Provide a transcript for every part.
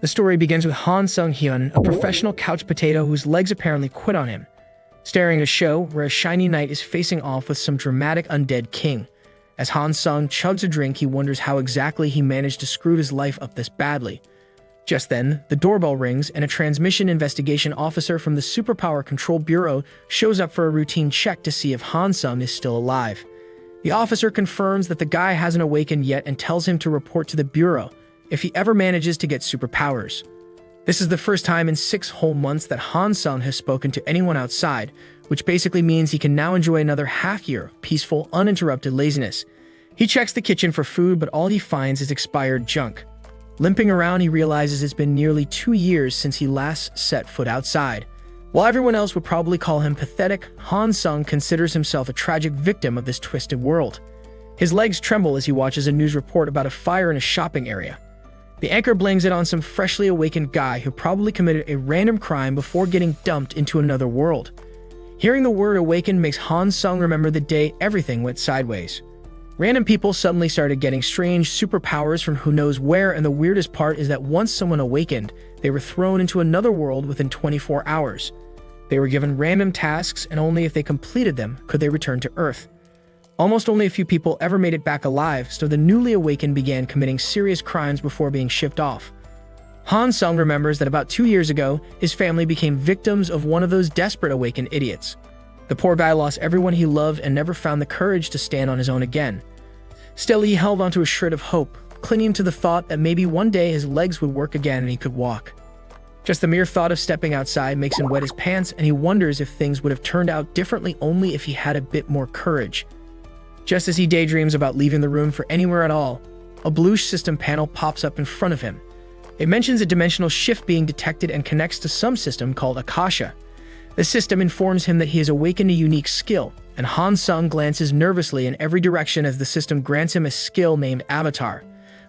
The story begins with Han Sung-hyun, a professional couch potato whose legs apparently quit on him, staring at a show where a shiny knight is facing off with some dramatic undead king. As Han Sung chugs a drink, he wonders how exactly he managed to screw his life up this badly. Just then, the doorbell rings and a transmission investigation officer from the Superpower Control Bureau shows up for a routine check to see if Han Sung is still alive. The officer confirms that the guy hasn't awakened yet and tells him to report to the Bureau if he ever manages to get superpowers. This is the first time in 6 whole months that Han Sung has spoken to anyone outside, which basically means he can now enjoy another half year of peaceful, uninterrupted laziness. He checks the kitchen for food, but all he finds is expired junk. Limping around, he realizes it's been nearly 2 years since he last set foot outside. While everyone else would probably call him pathetic, Han Sung considers himself a tragic victim of this twisted world. His legs tremble as he watches a news report about a fire in a shopping area. The anchor blames it on some freshly awakened guy who probably committed a random crime before getting dumped into another world. Hearing the word awakened makes Han Sung remember the day everything went sideways. Random people suddenly started getting strange superpowers from who knows where, and the weirdest part is that once someone awakened, they were thrown into another world within 24 hours. They were given random tasks, and only if they completed them could they return to Earth. Almost only a few people ever made it back alive, so the newly awakened began committing serious crimes before being shipped off. Han Sung remembers that about 2 years ago, his family became victims of one of those desperate awakened idiots. The poor guy lost everyone he loved and never found the courage to stand on his own again. Still, he held onto a shred of hope, clinging to the thought that maybe one day his legs would work again and he could walk. Just the mere thought of stepping outside makes him wet his pants, and he wonders if things would have turned out differently only if he had a bit more courage. Just as he daydreams about leaving the room for anywhere at all, a blue system panel pops up in front of him. It mentions a dimensional shift being detected and connects to some system called Akasha. The system informs him that he has awakened a unique skill, and Han Sung glances nervously in every direction as the system grants him a skill named Avatar.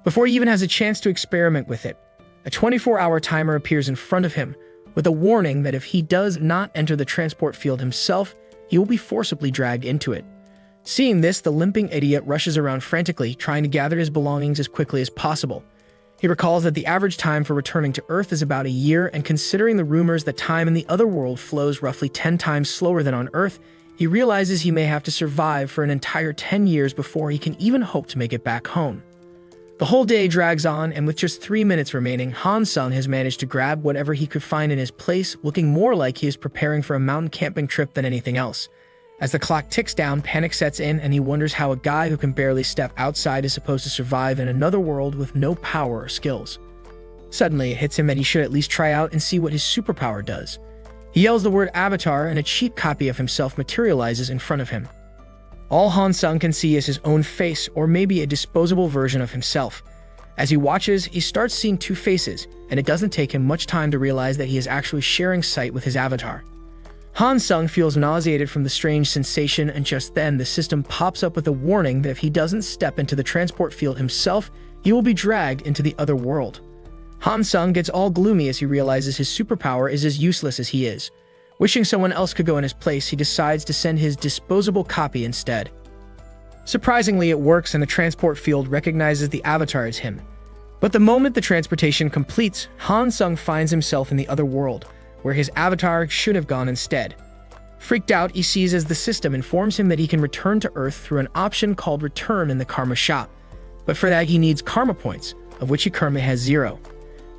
Before he even has a chance to experiment with it, a 24-hour timer appears in front of him, with a warning that if he does not enter the transport field himself, he will be forcibly dragged into it. Seeing this, the limping idiot rushes around frantically, trying to gather his belongings as quickly as possible. He recalls that the average time for returning to Earth is about a year, and considering the rumors that time in the other world flows roughly 10 times slower than on Earth, he realizes he may have to survive for an entire 10 years before he can even hope to make it back home. The whole day drags on, and with just 3 minutes remaining, Han Sung has managed to grab whatever he could find in his place, looking more like he is preparing for a mountain camping trip than anything else. As the clock ticks down, panic sets in, and he wonders how a guy who can barely step outside is supposed to survive in another world with no power or skills. Suddenly, it hits him that he should at least try out and see what his superpower does. He yells the word Avatar, and a cheap copy of himself materializes in front of him. All Han Sung can see is his own face, or maybe a disposable version of himself. As he watches, he starts seeing 2 faces, and it doesn't take him much time to realize that he is actually sharing sight with his avatar. Han Sung feels nauseated from the strange sensation, and just then the system pops up with a warning that if he doesn't step into the transport field himself, he will be dragged into the other world. Han Sung gets all gloomy as he realizes his superpower is as useless as he is. Wishing someone else could go in his place, he decides to send his disposable copy instead. Surprisingly, it works, and the transport field recognizes the avatar as him. But the moment the transportation completes, Han Sung finds himself in the other world, where his avatar should have gone instead. Freaked out, he sees as the system informs him that he can return to Earth through an option called Return in the Karma Shop. But for that, he needs karma points, of which he currently has 0.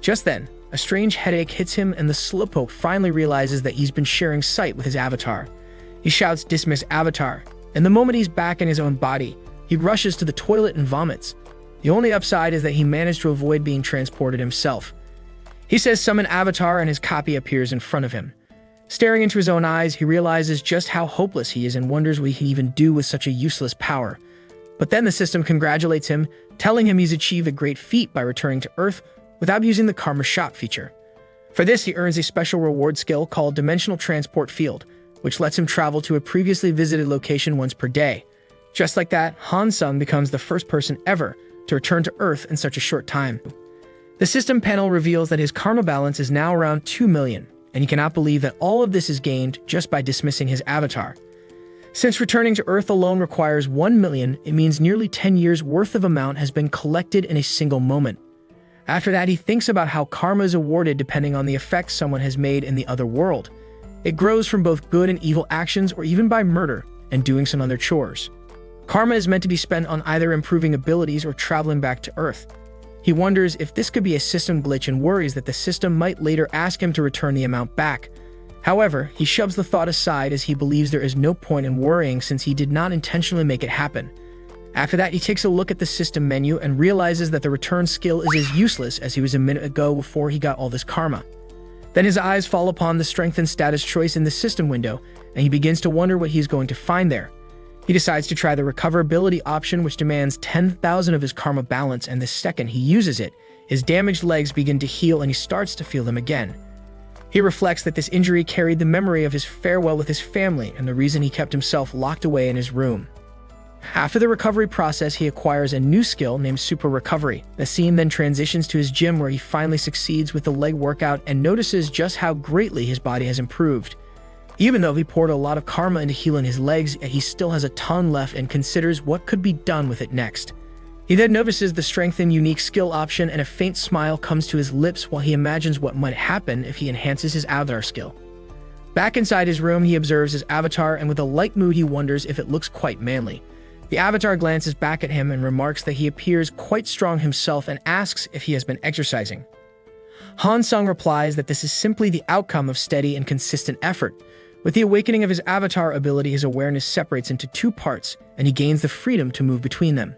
Just then, a strange headache hits him, and the slowpoke finally realizes that he's been sharing sight with his avatar. He shouts, "Dismiss avatar," and the moment he's back in his own body, he rushes to the toilet and vomits. The only upside is that he managed to avoid being transported himself. He says summon avatar, and his copy appears in front of him. Staring into his own eyes, he realizes just how hopeless he is and wonders what he can even do with such a useless power. But then the system congratulates him, telling him he's achieved a great feat by returning to Earth without using the Karma Shop feature. For this, he earns a special reward skill called Dimensional Transport Field, which lets him travel to a previously visited location once per day. Just like that, Han Sung becomes the first person ever to return to Earth in such a short time. The system panel reveals that his karma balance is now around 2 million, and he cannot believe that all of this is gained just by dismissing his avatar. Since returning to Earth alone requires 1 million, it means nearly 10 years worth of amount has been collected in a single moment. After that, he thinks about how karma is awarded depending on the effects someone has made in the other world. It grows from both good and evil actions, or even by murder and doing some other chores. Karma is meant to be spent on either improving abilities or traveling back to Earth. He wonders if this could be a system glitch and worries that the system might later ask him to return the amount back. However, he shoves the thought aside as he believes there is no point in worrying since he did not intentionally make it happen. After that, he takes a look at the system menu and realizes that the return skill is as useless as he was a minute ago before he got all this karma. Then his eyes fall upon the strength and status choice in the system window, and he begins to wonder what he's going to find there. He decides to try the recoverability option, which demands 10,000 of his karma balance, and the second he uses it, his damaged legs begin to heal and he starts to feel them again. He reflects that this injury carried the memory of his farewell with his family and the reason he kept himself locked away in his room. After the recovery process, he acquires a new skill named Super Recovery. The scene then transitions to his gym where he finally succeeds with the leg workout and notices just how greatly his body has improved. Even though he poured a lot of karma into healing his legs, he still has a ton left and considers what could be done with it next. He then notices the strength and unique skill option, and a faint smile comes to his lips while he imagines what might happen if he enhances his avatar skill. Back inside his room, he observes his avatar, and with a light mood he wonders if it looks quite manly. The avatar glances back at him and remarks that he appears quite strong himself and asks if he has been exercising. Han Sung replies that this is simply the outcome of steady and consistent effort. With the awakening of his avatar ability, his awareness separates into two parts, and he gains the freedom to move between them.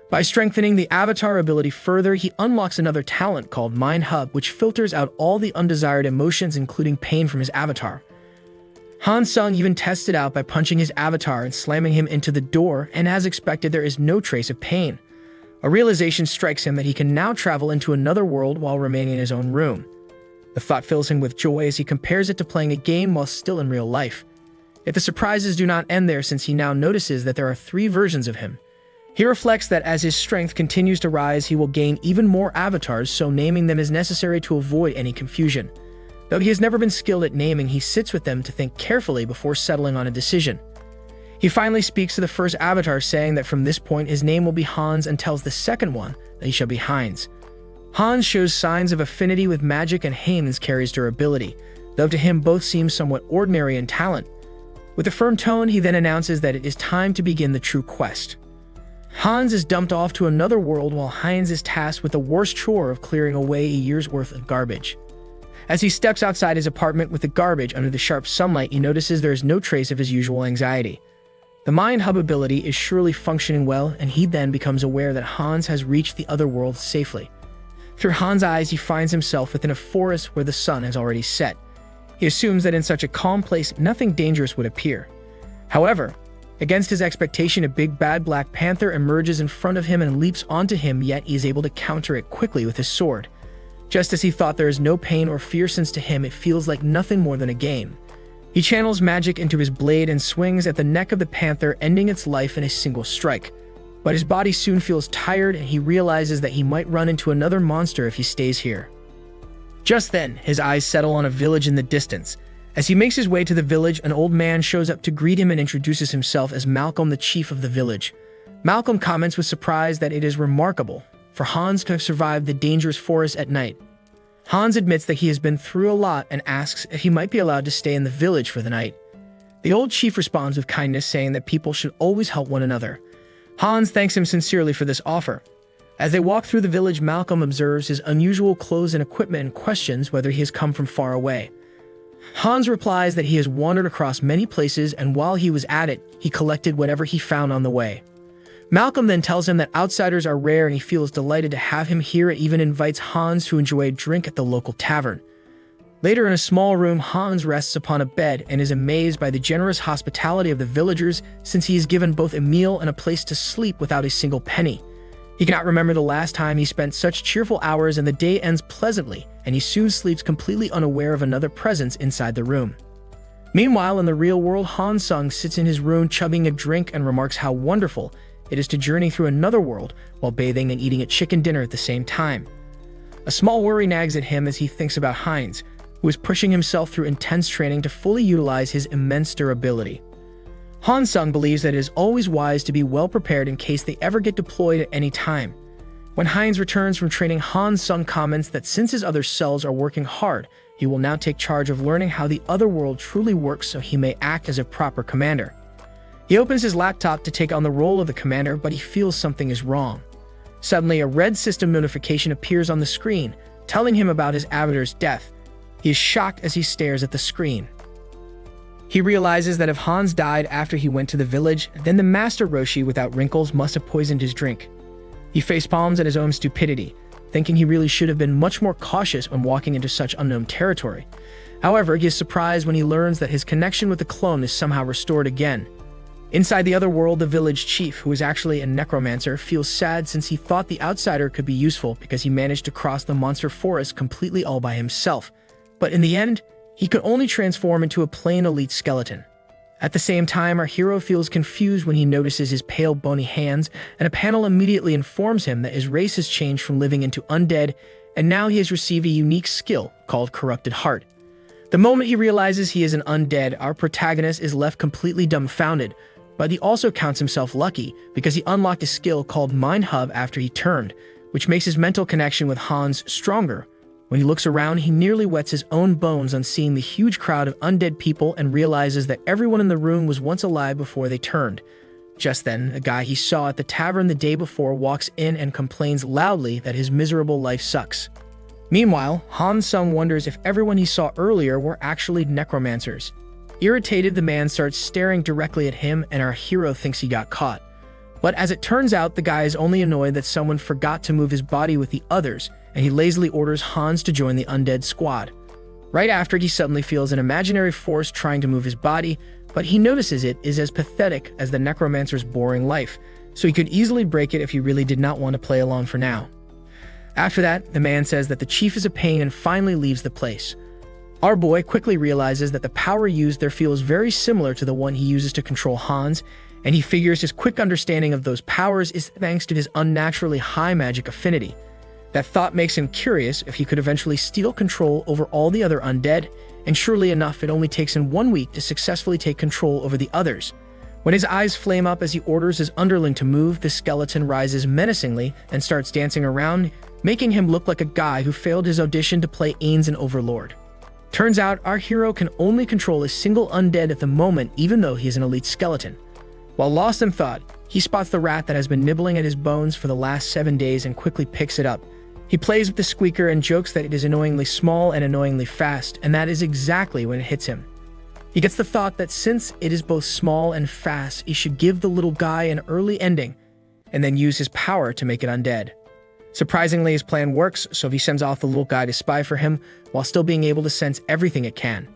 By strengthening the avatar ability further, he unlocks another talent called Mind Hub, which filters out all the undesired emotions, including pain, from his avatar. Han Sung even tests it out by punching his avatar and slamming him into the door, and as expected, there is no trace of pain. A realization strikes him that he can now travel into another world while remaining in his own room. The thought fills him with joy as he compares it to playing a game while still in real life. Yet the surprises do not end there, since he now notices that there are 3 versions of him. He reflects that as his strength continues to rise, he will gain even more avatars, so naming them is necessary to avoid any confusion. Though he has never been skilled at naming, he sits with them to think carefully before settling on a decision. He finally speaks to the first avatar, saying that from this point his name will be Hans, and tells the second one that he shall be Heinz. Hans shows signs of affinity with magic, and Heinz carries durability, though to him both seem somewhat ordinary in talent. With a firm tone, he then announces that it is time to begin the true quest. Hans is dumped off to another world while Heinz is tasked with the worst chore of clearing away a year's worth of garbage. As he steps outside his apartment with the garbage under the sharp sunlight, he notices there is no trace of his usual anxiety. The Mind Hub ability is surely functioning well, and he then becomes aware that Hans has reached the other world safely. Through Hans' eyes, he finds himself within a forest where the sun has already set. He assumes that in such a calm place, nothing dangerous would appear. However, against his expectation, a big bad black panther emerges in front of him and leaps onto him, yet he is able to counter it quickly with his sword. Just as he thought, there is no pain or fear, since to him it feels like nothing more than a game. He channels magic into his blade and swings at the neck of the panther, ending its life in a single strike. But his body soon feels tired, and he realizes that he might run into another monster if he stays here. Just then, his eyes settle on a village in the distance. As he makes his way to the village, an old man shows up to greet him and introduces himself as Malcolm, the chief of the village. Malcolm comments with surprise that it is remarkable for Hans to have survived the dangerous forest at night. Hans admits that he has been through a lot and asks if he might be allowed to stay in the village for the night. The old chief responds with kindness, saying that people should always help one another. Hans thanks him sincerely for this offer. As they walk through the village, Malcolm observes his unusual clothes and equipment and questions whether he has come from far away. Hans replies that he has wandered across many places, and while he was at it, he collected whatever he found on the way. Malcolm then tells him that outsiders are rare, and he feels delighted to have him here, and even invites Hans to enjoy a drink at the local tavern. Later, in a small room, Hans rests upon a bed and is amazed by the generous hospitality of the villagers, since he is given both a meal and a place to sleep without a single penny. He cannot remember the last time he spent such cheerful hours, and the day ends pleasantly, and he soon sleeps completely unaware of another presence inside the room. Meanwhile, in the real world, Han Sung sits in his room chugging a drink and remarks how wonderful it is to journey through another world while bathing and eating a chicken dinner at the same time. A small worry nags at him as he thinks about Heinz, who is pushing himself through intense training to fully utilize his immense durability. Han Sung believes that it is always wise to be well prepared in case they ever get deployed at any time. When Heinz returns from training, Han Sung comments that since his other cells are working hard, he will now take charge of learning how the other world truly works so he may act as a proper commander. He opens his laptop to take on the role of the commander, but he feels something is wrong. Suddenly, a red system notification appears on the screen, telling him about his avatar's death. He is shocked as he stares at the screen. He realizes that if Hans died after he went to the village, then the Master Roshi without wrinkles must have poisoned his drink. He facepalms at his own stupidity, thinking he really should have been much more cautious when walking into such unknown territory. However, he is surprised when he learns that his connection with the clone is somehow restored again. Inside the other world, the village chief, who is actually a necromancer, feels sad since he thought the outsider could be useful because he managed to cross the monster forest completely all by himself. But in the end, he could only transform into a plain elite skeleton. At the same time, our hero feels confused when he notices his pale, bony hands, and a panel immediately informs him that his race has changed from living into undead, and now he has received a unique skill called Corrupted Heart. The moment he realizes he is an undead, our protagonist is left completely dumbfounded, but he also counts himself lucky because he unlocked a skill called Mind Hub after he turned, which makes his mental connection with Hans stronger. When he looks around, he nearly wets his own bones on seeing the huge crowd of undead people and realizes that everyone in the room was once alive before they turned. Just then, a guy he saw at the tavern the day before walks in and complains loudly that his miserable life sucks. Meanwhile, Han Sung wonders if everyone he saw earlier were actually necromancers. Irritated, the man starts staring directly at him, and our hero thinks he got caught. But as it turns out, the guy is only annoyed that someone forgot to move his body with the others, and he lazily orders Hans to join the undead squad. Right after, he suddenly feels an imaginary force trying to move his body, but he notices it is as pathetic as the necromancer's boring life, so he could easily break it if he really did not want to play along for now. After that, the man says that the chief is a pain and finally leaves the place. Our boy quickly realizes that the power used there feels very similar to the one he uses to control Hans, and he figures his quick understanding of those powers is thanks to his unnaturally high magic affinity. That thought makes him curious if he could eventually steal control over all the other undead, and surely enough, it only takes him 1 week to successfully take control over the others. When his eyes flame up as he orders his underling to move, the skeleton rises menacingly and starts dancing around, making him look like a guy who failed his audition to play Ains and Overlord. Turns out, our hero can only control a single undead at the moment, even though he is an elite skeleton. While lost in thought, he spots the rat that has been nibbling at his bones for the last 7 days and quickly picks it up. He plays with the squeaker and jokes that it is annoyingly small and annoyingly fast, and that is exactly when it hits him. He gets the thought that since it is both small and fast, he should give the little guy an early ending, and then use his power to make it undead. Surprisingly, his plan works, so he sends off the little guy to spy for him, while still being able to sense everything it can.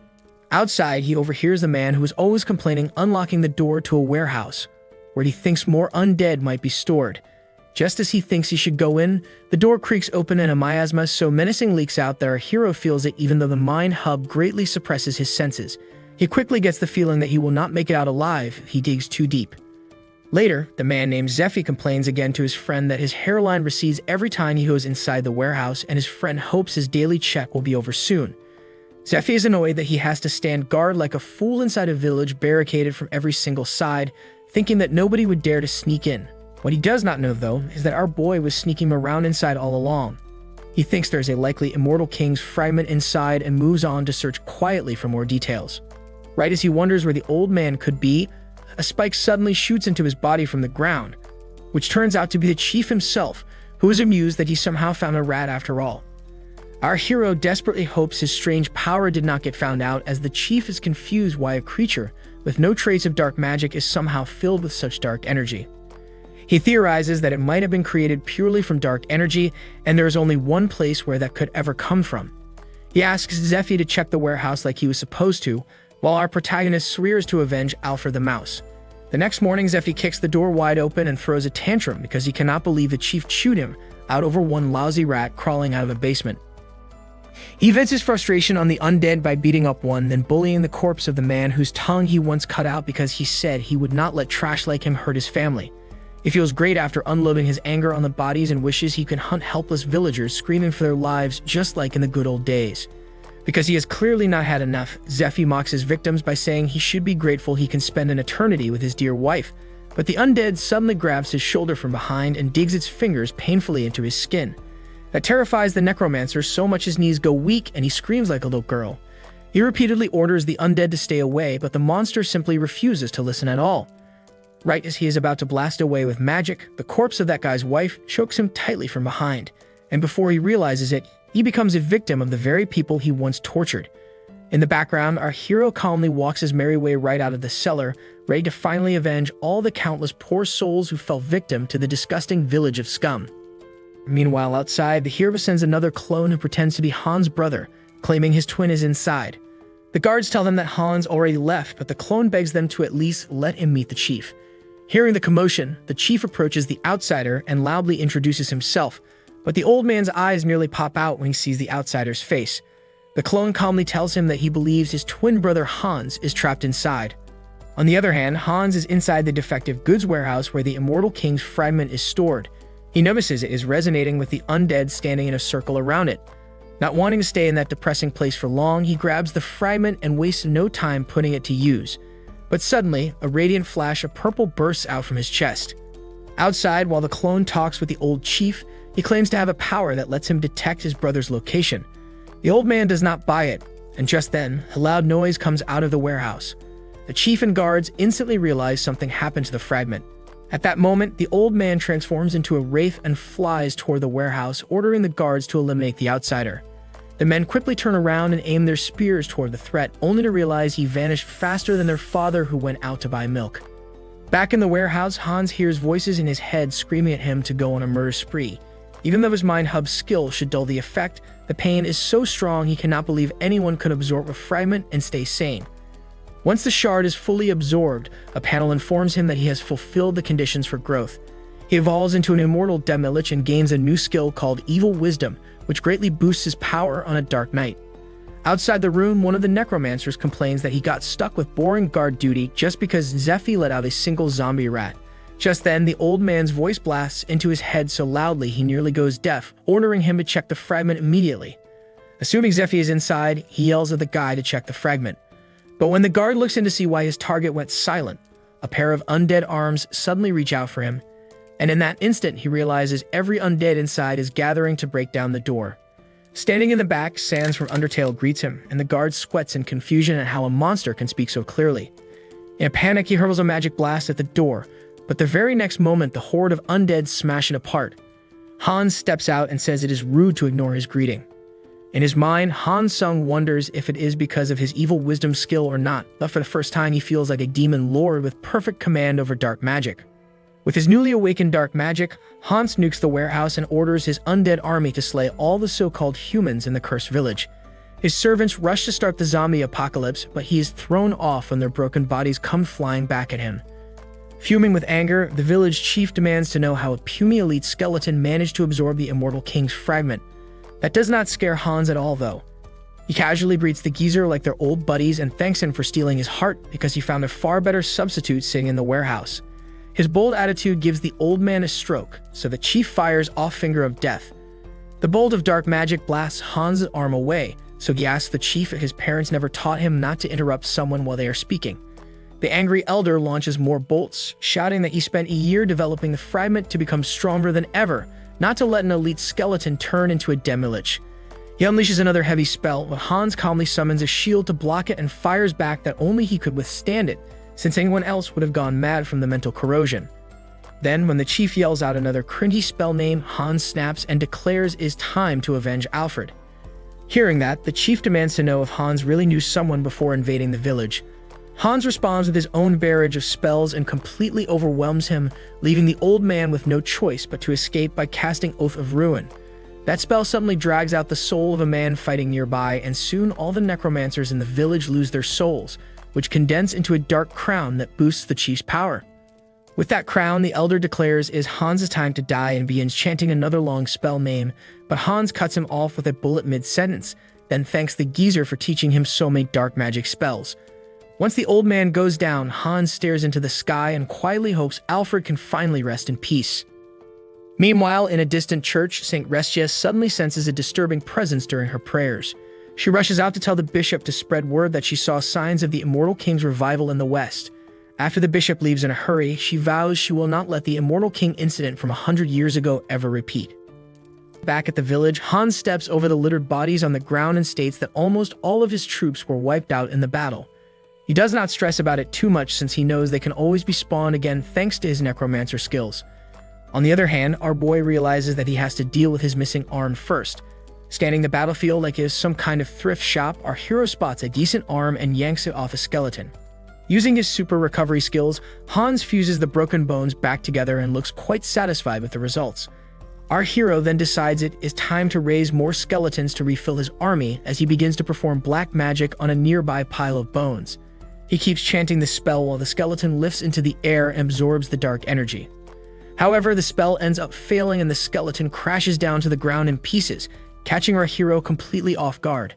Outside, he overhears the man who is always complaining unlocking the door to a warehouse, where he thinks more undead might be stored. Just as he thinks he should go in, the door creaks open and a miasma so menacing leaks out that our hero feels it even though the Mind Hub greatly suppresses his senses. He quickly gets the feeling that he will not make it out alive if he digs too deep. Later, the man named Zephy complains again to his friend that his hairline recedes every time he goes inside the warehouse, and his friend hopes his daily check will be over soon. Zephy is annoyed that he has to stand guard like a fool inside a village barricaded from every single side, thinking that nobody would dare to sneak in. What he does not know, though, is that our boy was sneaking around inside all along. He thinks there's a likely immortal king's fragment inside and moves on to search quietly for more details. Right as he wonders where the old man could be, a spike suddenly shoots into his body from the ground, which turns out to be the chief himself, who is amused that he somehow found a rat after all. Our hero desperately hopes his strange power did not get found out, as the chief is confused why a creature with no trace of dark magic is somehow filled with such dark energy. He theorizes that it might have been created purely from dark energy, and there is only one place where that could ever come from. He asks Zephy to check the warehouse like he was supposed to, while our protagonist swears to avenge Alfred the Mouse. The next morning, Zephy kicks the door wide open and throws a tantrum because he cannot believe the chief chewed him out over one lousy rat crawling out of a basement. He vents his frustration on the undead by beating up one, then bullying the corpse of the man whose tongue he once cut out because he said he would not let trash like him hurt his family. He feels great after unloading his anger on the bodies and wishes he could hunt helpless villagers screaming for their lives just like in the good old days. Because he has clearly not had enough, Zephy mocks his victims by saying he should be grateful he can spend an eternity with his dear wife, But the undead suddenly grabs his shoulder from behind and digs its fingers painfully into his skin. That terrifies the necromancer so much his knees go weak and he screams like a little girl. He repeatedly orders the undead to stay away, but the monster simply refuses to listen at all. Right as he is about to blast away with magic, the corpse of that guy's wife chokes him tightly from behind, and before he realizes it, he becomes a victim of the very people he once tortured. In the background, our hero calmly walks his merry way right out of the cellar, ready to finally avenge all the countless poor souls who fell victim to the disgusting village of scum. Meanwhile, outside, the hero sends another clone who pretends to be Han's brother, claiming his twin is inside. The guards tell them that Hans already left, but the clone begs them to at least let him meet the chief. Hearing the commotion, the chief approaches the outsider and loudly introduces himself, but the old man's eyes nearly pop out when he sees the outsider's face. The clone calmly tells him that he believes his twin brother Hans is trapped inside. On the other hand, Hans is inside the defective goods warehouse where the Immortal King's fragment is stored. He notices it is resonating with the undead standing in a circle around it. Not wanting to stay in that depressing place for long, he grabs the fragment and wastes no time putting it to use. But suddenly, a radiant flash of purple bursts out from his chest. Outside, while the clone talks with the old chief, he claims to have a power that lets him detect his brother's location. The old man does not buy it, and just then, a loud noise comes out of the warehouse. The chief and guards instantly realize something happened to the fragment. At that moment, the old man transforms into a wraith and flies toward the warehouse, ordering the guards to eliminate the outsider. The men quickly turn around and aim their spears toward the threat, only to realize he vanished faster than their father who went out to buy milk. Back in the warehouse, Hans hears voices in his head screaming at him to go on a murder spree. Even though his mind hub's skill should dull the effect, the pain is so strong he cannot believe anyone could absorb a fragment and stay sane. Once the shard is fully absorbed, a panel informs him that he has fulfilled the conditions for growth. He evolves into an immortal Demilich and gains a new skill called Evil Wisdom, which greatly boosts his power on a dark night. Outside the room, one of the necromancers complains that he got stuck with boring guard duty just because Zephy let out a single zombie rat. Just then, the old man's voice blasts into his head so loudly he nearly goes deaf, ordering him to check the fragment immediately. Assuming Zephy is inside, he yells at the guy to check the fragment. But when the guard looks in to see why his target went silent, a pair of undead arms suddenly reach out for him, and in that instant he realizes every undead inside is gathering to break down the door. Standing in the back, Sans from Undertale greets him, and the guard sweats in confusion at how a monster can speak so clearly. In a panic, he hurls a magic blast at the door, but the very next moment the horde of undead smash it apart. Hans steps out and says it is rude to ignore his greeting. In his mind, Han Sung wonders if it is because of his evil wisdom skill or not, but for the first time he feels like a demon lord with perfect command over dark magic. With his newly awakened dark magic, Hans nukes the warehouse and orders his undead army to slay all the so-called humans in the cursed village. His servants rush to start the zombie apocalypse, but he is thrown off when their broken bodies come flying back at him. Fuming with anger, the village chief demands to know how a puny elite skeleton managed to absorb the Immortal King's fragment. That does not scare Hans at all, though. He casually greets the geezer like they're old buddies and thanks him for stealing his heart because he found a far better substitute sitting in the warehouse. His bold attitude gives the old man a stroke, so the chief fires off Finger of Death. The bolt of dark magic blasts Hans' arm away, so he asks the chief if his parents never taught him not to interrupt someone while they are speaking. The angry elder launches more bolts, shouting that he spent a year developing the fragment to become stronger than ever, not to let an elite skeleton turn into a Demilich. He unleashes another heavy spell, but Hans calmly summons a shield to block it and fires back that only he could withstand it, since anyone else would have gone mad from the mental corrosion. Then, when the chief yells out another cringy spell name, Hans snaps and declares it is time to avenge Alfred. Hearing that, the chief demands to know if Hans really knew someone before invading the village. Hans responds with his own barrage of spells and completely overwhelms him, leaving the old man with no choice but to escape by casting Oath of Ruin. That spell suddenly drags out the soul of a man fighting nearby, and soon all the necromancers in the village lose their souls, which condense into a dark crown that boosts the chief's power. With that crown, the elder declares it is Hans' time to die and begins chanting another long spell name, but Hans cuts him off with a bullet mid-sentence, then thanks the geezer for teaching him so many dark magic spells. Once the old man goes down, Hans stares into the sky and quietly hopes Alfred can finally rest in peace. Meanwhile, in a distant church, St. Restia suddenly senses a disturbing presence during her prayers. She rushes out to tell the bishop to spread word that she saw signs of the Immortal King's revival in the west. After the bishop leaves in a hurry, she vows she will not let the Immortal King incident from 100 years ago ever repeat. Back at the village, Hans steps over the littered bodies on the ground and states that almost all of his troops were wiped out in the battle. He does not stress about it too much since he knows they can always be spawned again thanks to his necromancer skills. On the other hand, our boy realizes that he has to deal with his missing arm first. Scanning the battlefield like it is some kind of thrift shop, our hero spots a decent arm and yanks it off a skeleton. Using his super recovery skills, Hans fuses the broken bones back together and looks quite satisfied with the results. Our hero then decides it is time to raise more skeletons to refill his army as he begins to perform black magic on a nearby pile of bones. He keeps chanting the spell while the skeleton lifts into the air and absorbs the dark energy. However, the spell ends up failing and the skeleton crashes down to the ground in pieces, catching our hero completely off guard.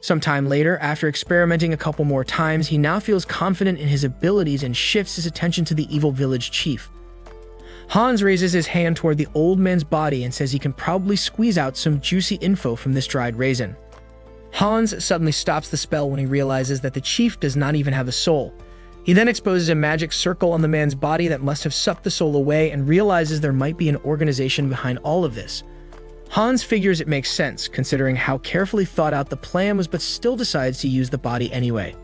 Sometime later, after experimenting a couple more times, he now feels confident in his abilities and shifts his attention to the evil village chief. Hans raises his hand toward the old man's body and says he can probably squeeze out some juicy info from this dried raisin. Hans suddenly stops the spell when he realizes that the chief does not even have a soul. He then exposes a magic circle on the man's body that must have sucked the soul away and realizes there might be an organization behind all of this. Hans figures it makes sense, considering how carefully thought out the plan was, but still decides to use the body anyway.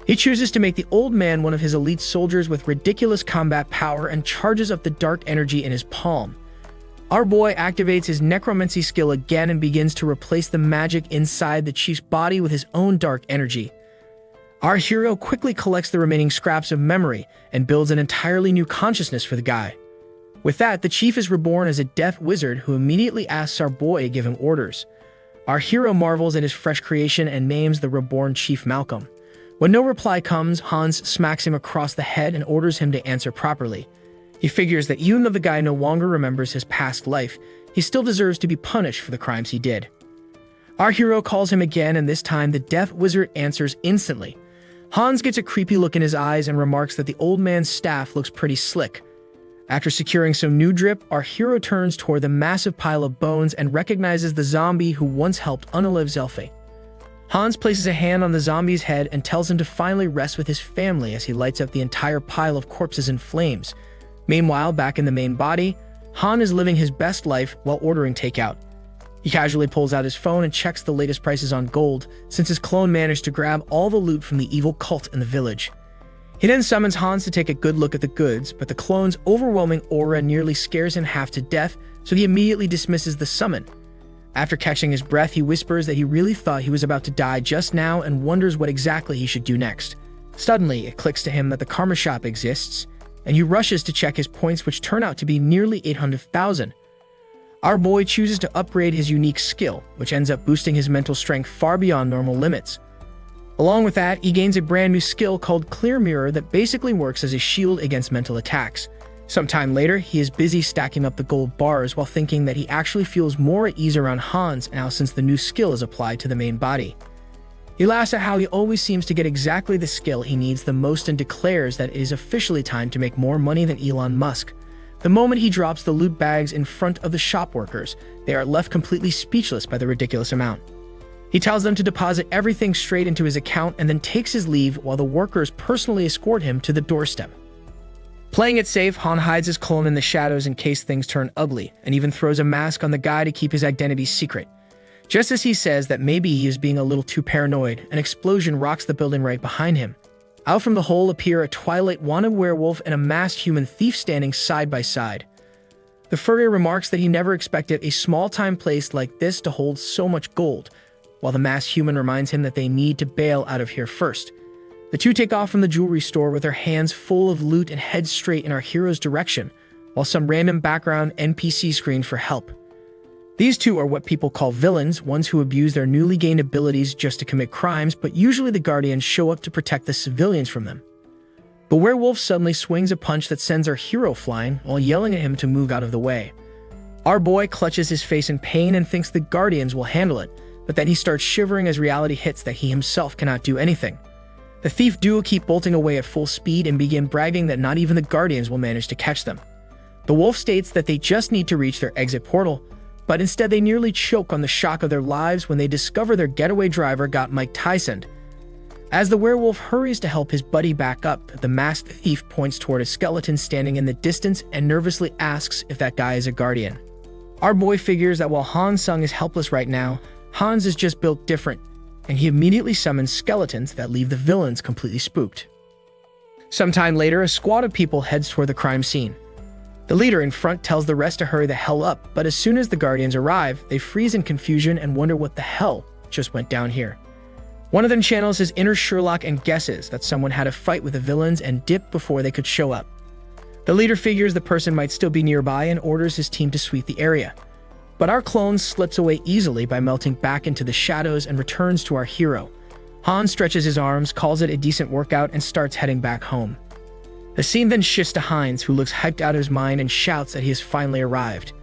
He chooses to make the old man one of his elite soldiers with ridiculous combat power and charges up the dark energy in his palm. Our boy activates his necromancy skill again and begins to replace the magic inside the chief's body with his own dark energy. Our hero quickly collects the remaining scraps of memory and builds an entirely new consciousness for the guy. With that, the chief is reborn as a deaf wizard who immediately asks our boy to give him orders. Our hero marvels at his fresh creation and names the reborn chief Malcolm. When no reply comes, Hans smacks him across the head and orders him to answer properly. He figures that even though the guy no longer remembers his past life, he still deserves to be punished for the crimes he did. Our hero calls him again, and this time the deaf wizard answers instantly. Hans gets a creepy look in his eyes and remarks that the old man's staff looks pretty slick. After securing some new drip, our hero turns toward the massive pile of bones and recognizes the zombie who once helped unalive Zelfe. Hans places a hand on the zombie's head and tells him to finally rest with his family as he lights up the entire pile of corpses in flames. Meanwhile, back in the main body, Han is living his best life while ordering takeout. He casually pulls out his phone and checks the latest prices on gold, since his clone managed to grab all the loot from the evil cult in the village. He then summons Hans to take a good look at the goods, but the clone's overwhelming aura nearly scares him half to death, so he immediately dismisses the summon. After catching his breath, he whispers that he really thought he was about to die just now and wonders what exactly he should do next. Suddenly, it clicks to him that the karma shop exists, and he rushes to check his points, which turn out to be nearly 800,000. Our boy chooses to upgrade his unique skill, which ends up boosting his mental strength far beyond normal limits. Along with that, he gains a brand new skill called Clear Mirror that basically works as a shield against mental attacks. Sometime later, he is busy stacking up the gold bars while thinking that he actually feels more at ease around Hans now since the new skill is applied to the main body. He laughs at how he always seems to get exactly the skill he needs the most and declares that it is officially time to make more money than Elon Musk. The moment he drops the loot bags in front of the shop workers, they are left completely speechless by the ridiculous amount. He tells them to deposit everything straight into his account and then takes his leave while the workers personally escort him to the doorstep. Playing it safe, Han hides his clone in the shadows in case things turn ugly, and even throws a mask on the guy to keep his identity secret. Just as he says that maybe he is being a little too paranoid, an explosion rocks the building right behind him. Out from the hole appear a Twilight-wanted werewolf and a masked human thief standing side by side. The furrier remarks that he never expected a small-time place like this to hold so much gold, while the masked human reminds him that they need to bail out of here first. The two take off from the jewelry store with their hands full of loot and head straight in our hero's direction, while some random background NPC screams for help. These two are what people call villains, ones who abuse their newly gained abilities just to commit crimes, but usually the Guardians show up to protect the civilians from them. The werewolf suddenly swings a punch that sends our hero flying while yelling at him to move out of the way. Our boy clutches his face in pain and thinks the Guardians will handle it, but then he starts shivering as reality hits that he himself cannot do anything. The thief duo keep bolting away at full speed and begin bragging that not even the Guardians will manage to catch them. The wolf states that they just need to reach their exit portal, but instead they nearly choke on the shock of their lives when they discover their getaway driver got Mike Tyson. As the werewolf hurries to help his buddy back up, the masked thief points toward a skeleton standing in the distance and nervously asks if that guy is a guardian. Our boy figures that while Han Sung is helpless right now, Hans is just built different, and he immediately summons skeletons that leave the villains completely spooked. Sometime later, a squad of people heads toward the crime scene. The leader in front tells the rest to hurry the hell up, but as soon as the Guardians arrive, they freeze in confusion and wonder what the hell just went down here. One of them channels his inner Sherlock and guesses that someone had a fight with the villains and dipped before they could show up. The leader figures the person might still be nearby and orders his team to sweep the area. But our clone slips away easily by melting back into the shadows and returns to our hero. Han stretches his arms, calls it a decent workout, and starts heading back home. The scene then shifts to Hines, who looks hyped out of his mind and shouts that he has finally arrived.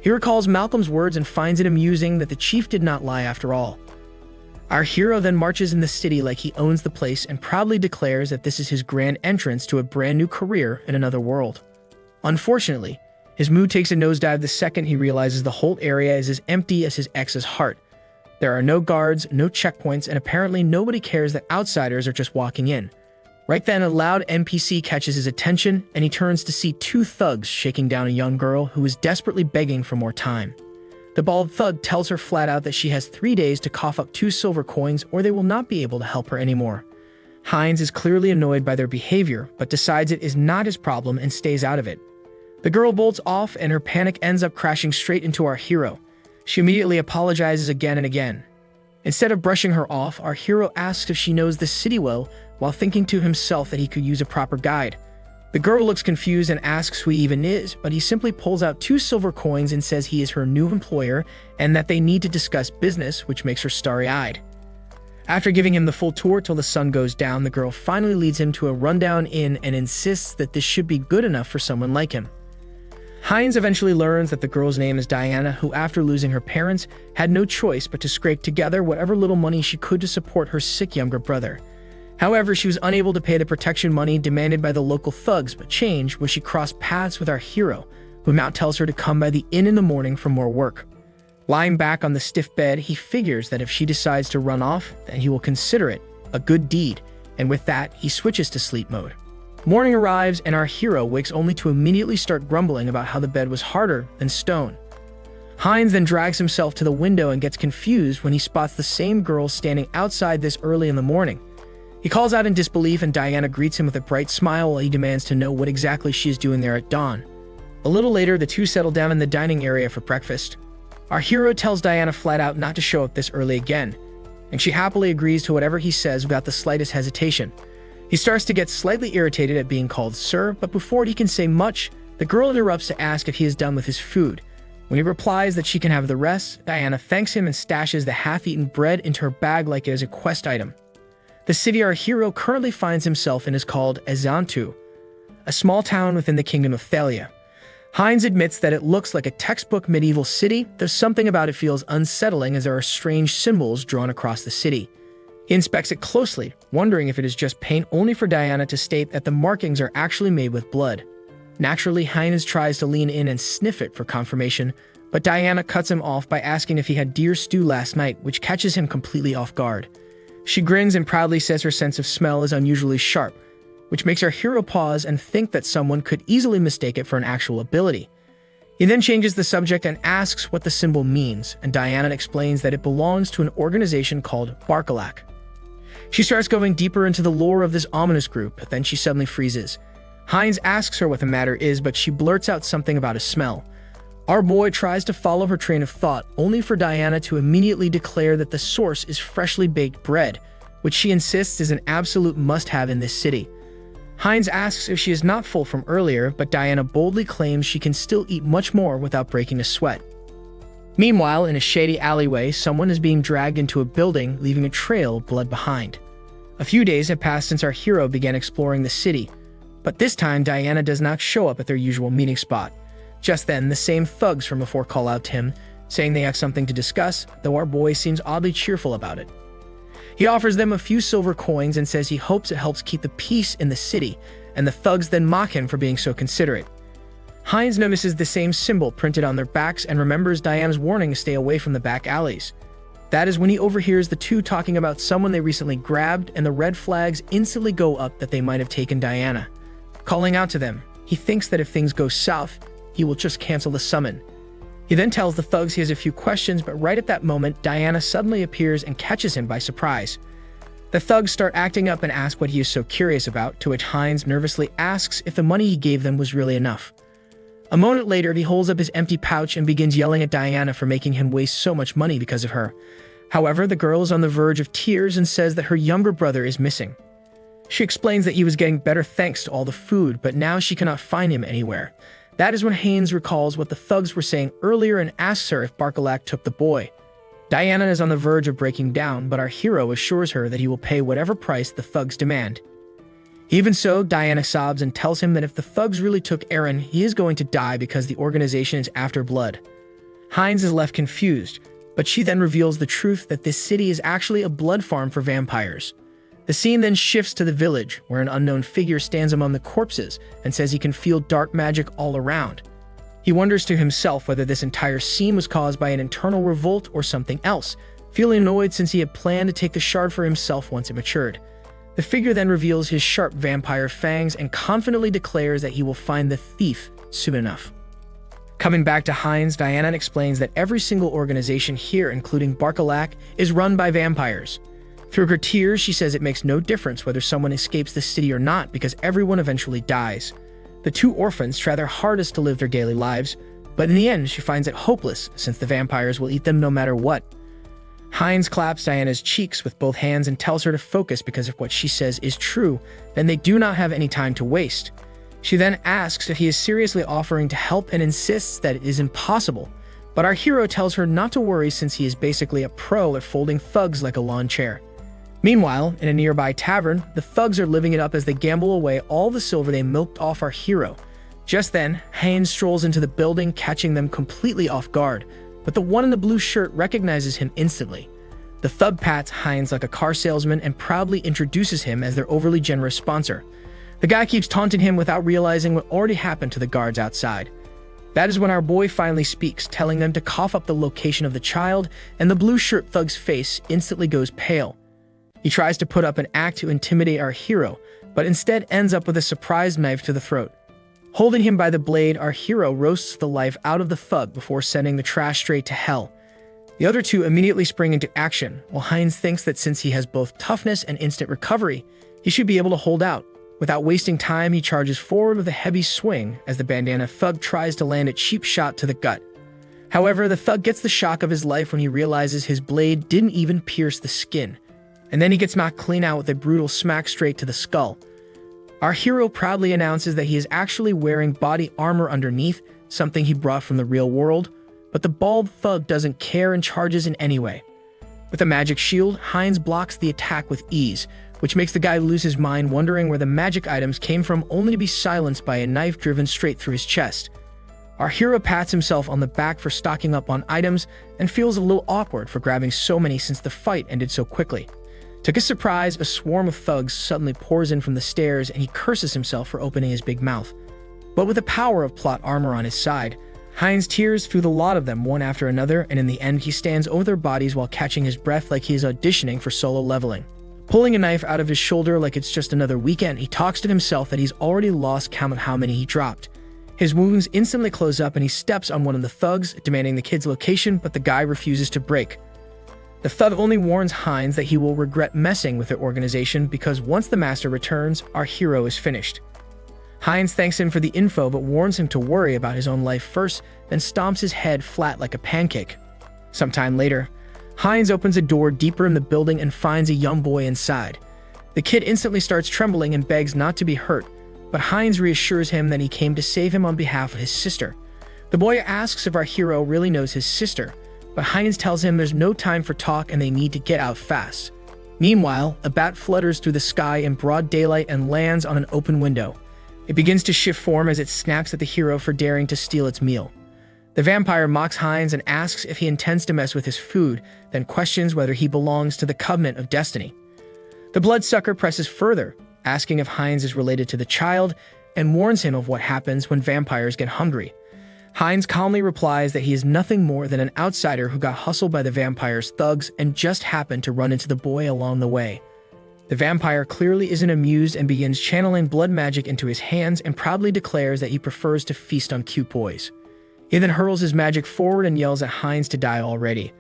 He recalls Malcolm's words and finds it amusing that the chief did not lie after all. Our hero then marches in the city like he owns the place and proudly declares that this is his grand entrance to a brand new career in another world. Unfortunately, his mood takes a nosedive the second he realizes the whole area is as empty as his ex's heart. There are no guards, no checkpoints, and apparently nobody cares that outsiders are just walking in. Right then, a loud NPC catches his attention, and he turns to see two thugs shaking down a young girl who is desperately begging for more time. The bald thug tells her flat out that she has 3 days to cough up 2 silver coins or they will not be able to help her anymore. Hines is clearly annoyed by their behavior, but decides it is not his problem and stays out of it. The girl bolts off and her panic ends up crashing straight into our hero. She immediately apologizes again and again. Instead of brushing her off, our hero asks if she knows the city well, while thinking to himself that he could use a proper guide. The girl looks confused and asks who he even is, but he simply pulls out 2 silver coins and says he is her new employer and that they need to discuss business, which makes her starry-eyed. After giving him the full tour till the sun goes down, the girl finally leads him to a rundown inn and insists that this should be good enough for someone like him. Hines eventually learns that the girl's name is Diana, who after losing her parents, had no choice but to scrape together whatever little money she could to support her sick younger brother. However, she was unable to pay the protection money demanded by the local thugs, but changed when she crossed paths with our hero, who now tells her to come by the inn in the morning for more work. Lying back on the stiff bed, he figures that if she decides to run off, then he will consider it a good deed, and with that, he switches to sleep mode. Morning arrives, and our hero wakes only to immediately start grumbling about how the bed was harder than stone. Hines then drags himself to the window and gets confused when he spots the same girl standing outside this early in the morning. He calls out in disbelief and Diana greets him with a bright smile while he demands to know what exactly she is doing there at dawn. A little later, the two settle down in the dining area for breakfast. Our hero tells Diana flat out not to show up this early again, and she happily agrees to whatever he says without the slightest hesitation. He starts to get slightly irritated at being called sir, but before he can say much, the girl interrupts to ask if he is done with his food. When he replies that she can have the rest, Diana thanks him and stashes the half-eaten bread into her bag like it is a quest item. The city our hero currently finds himself in is called Azantu, a small town within the kingdom of Thalia. Hines admits that it looks like a textbook medieval city, though something about it feels unsettling as there are strange symbols drawn across the city. He inspects it closely, wondering if it is just paint, only for Diana to state that the markings are actually made with blood. Naturally, Hines tries to lean in and sniff it for confirmation, but Diana cuts him off by asking if he had deer stew last night, which catches him completely off guard. She grins and proudly says her sense of smell is unusually sharp, which makes our hero pause and think that someone could easily mistake it for an actual ability. He then changes the subject and asks what the symbol means, and Diana explains that it belongs to an organization called Barkalak. She starts going deeper into the lore of this ominous group, then she suddenly freezes. Hines asks her what the matter is, but she blurts out something about a smell. Our boy tries to follow her train of thought, only for Diana to immediately declare that the source is freshly baked bread, which she insists is an absolute must-have in this city. Hines asks if she is not full from earlier, but Diana boldly claims she can still eat much more without breaking a sweat. Meanwhile, in a shady alleyway, someone is being dragged into a building, leaving a trail of blood behind. A few days have passed since our hero began exploring the city, but this time Diana does not show up at their usual meeting spot. Just then, the same thugs from before call out to him, saying they have something to discuss, though our boy seems oddly cheerful about it. He offers them a few silver coins and says he hopes it helps keep the peace in the city, and the thugs then mock him for being so considerate. Hines notices the same symbol printed on their backs and remembers Diana's warning to stay away from the back alleys. That is when he overhears the two talking about someone they recently grabbed, and the red flags instantly go up that they might have taken Diana. Calling out to them, he thinks that if things go south, he will just cancel the summon. He then tells the thugs he has a few questions, but right at that moment, Diana suddenly appears and catches him by surprise. The thugs start acting up and ask what he is so curious about, to which Hines nervously asks if the money he gave them was really enough. A moment later, he holds up his empty pouch and begins yelling at Diana for making him waste so much money because of her. However, the girl is on the verge of tears and says that her younger brother is missing. She explains that he was getting better thanks to all the food, but now she cannot find him anywhere. That is when Haynes recalls what the thugs were saying earlier and asks her if Barkalak took the boy. Diana is on the verge of breaking down, but our hero assures her that he will pay whatever price the thugs demand. Even so, Diana sobs and tells him that if the thugs really took Aaron, he is going to die because the organization is after blood. Hines is left confused, but she then reveals the truth that this city is actually a blood farm for vampires. The scene then shifts to the village, where an unknown figure stands among the corpses and says he can feel dark magic all around. He wonders to himself whether this entire scene was caused by an internal revolt or something else, feeling annoyed since he had planned to take the shard for himself once it matured. The figure then reveals his sharp vampire fangs and confidently declares that he will find the thief soon enough. Coming back to Hines, Diana explains that every single organization here, including Barkalak, is run by vampires. Through her tears, she says it makes no difference whether someone escapes the city or not because everyone eventually dies. The two orphans try their hardest to live their daily lives, but in the end she finds it hopeless since the vampires will eat them no matter what. Hines claps Diana's cheeks with both hands and tells her to focus because if what she says is true, then they do not have any time to waste. She then asks if he is seriously offering to help and insists that it is impossible, but our hero tells her not to worry since he is basically a pro at folding thugs like a lawn chair. Meanwhile, in a nearby tavern, the thugs are living it up as they gamble away all the silver they milked off our hero. Just then, Haynes strolls into the building, catching them completely off guard, but the one in the blue shirt recognizes him instantly. The thug pats Hines like a car salesman and proudly introduces him as their overly generous sponsor. The guy keeps taunting him without realizing what already happened to the guards outside. That is when our boy finally speaks, telling them to cough up the location of the child, and the blue shirt thug's face instantly goes pale. He tries to put up an act to intimidate our hero, but instead ends up with a surprise knife to the throat. Holding him by the blade, our hero roasts the life out of the thug before sending the trash straight to hell. The other two immediately spring into action, while Hines thinks that since he has both toughness and instant recovery, he should be able to hold out. Without wasting time, he charges forward with a heavy swing as the bandana thug tries to land a cheap shot to the gut. However, the thug gets the shock of his life when he realizes his blade didn't even pierce the skin. And then he gets knocked clean out with a brutal smack straight to the skull. Our hero proudly announces that he is actually wearing body armor underneath, something he brought from the real world, but the bald thug doesn't care and charges in anyway. With a magic shield, Hines blocks the attack with ease, which makes the guy lose his mind wondering where the magic items came from, only to be silenced by a knife driven straight through his chest. Our hero pats himself on the back for stocking up on items and feels a little awkward for grabbing so many since the fight ended so quickly. To his surprise, a swarm of thugs suddenly pours in from the stairs and he curses himself for opening his big mouth. But with the power of plot armor on his side, Hines tears through the lot of them one after another, and in the end he stands over their bodies while catching his breath like he is auditioning for solo leveling. Pulling a knife out of his shoulder like it's just another weekend, he talks to himself that he's already lost count of how many he dropped. His wounds instantly close up and he steps on one of the thugs, demanding the kid's location, but the guy refuses to break. The thug only warns Hines that he will regret messing with their organization because once the master returns, our hero is finished. Hines thanks him for the info but warns him to worry about his own life first, then stomps his head flat like a pancake. Sometime later, Hines opens a door deeper in the building and finds a young boy inside. The kid instantly starts trembling and begs not to be hurt, but Hines reassures him that he came to save him on behalf of his sister. The boy asks if our hero really knows his sister, but Hines tells him there's no time for talk and they need to get out fast. Meanwhile, a bat flutters through the sky in broad daylight and lands on an open window. It begins to shift form as it snaps at the hero for daring to steal its meal. The vampire mocks Hines and asks if he intends to mess with his food, then questions whether he belongs to the Covenant of Destiny. The bloodsucker presses further, asking if Hines is related to the child, and warns him of what happens when vampires get hungry. Hines calmly replies that he is nothing more than an outsider who got hustled by the vampire's thugs and just happened to run into the boy along the way. The vampire clearly isn't amused and begins channeling blood magic into his hands and proudly declares that he prefers to feast on cute boys. He then hurls his magic forward and yells at Hines to die already.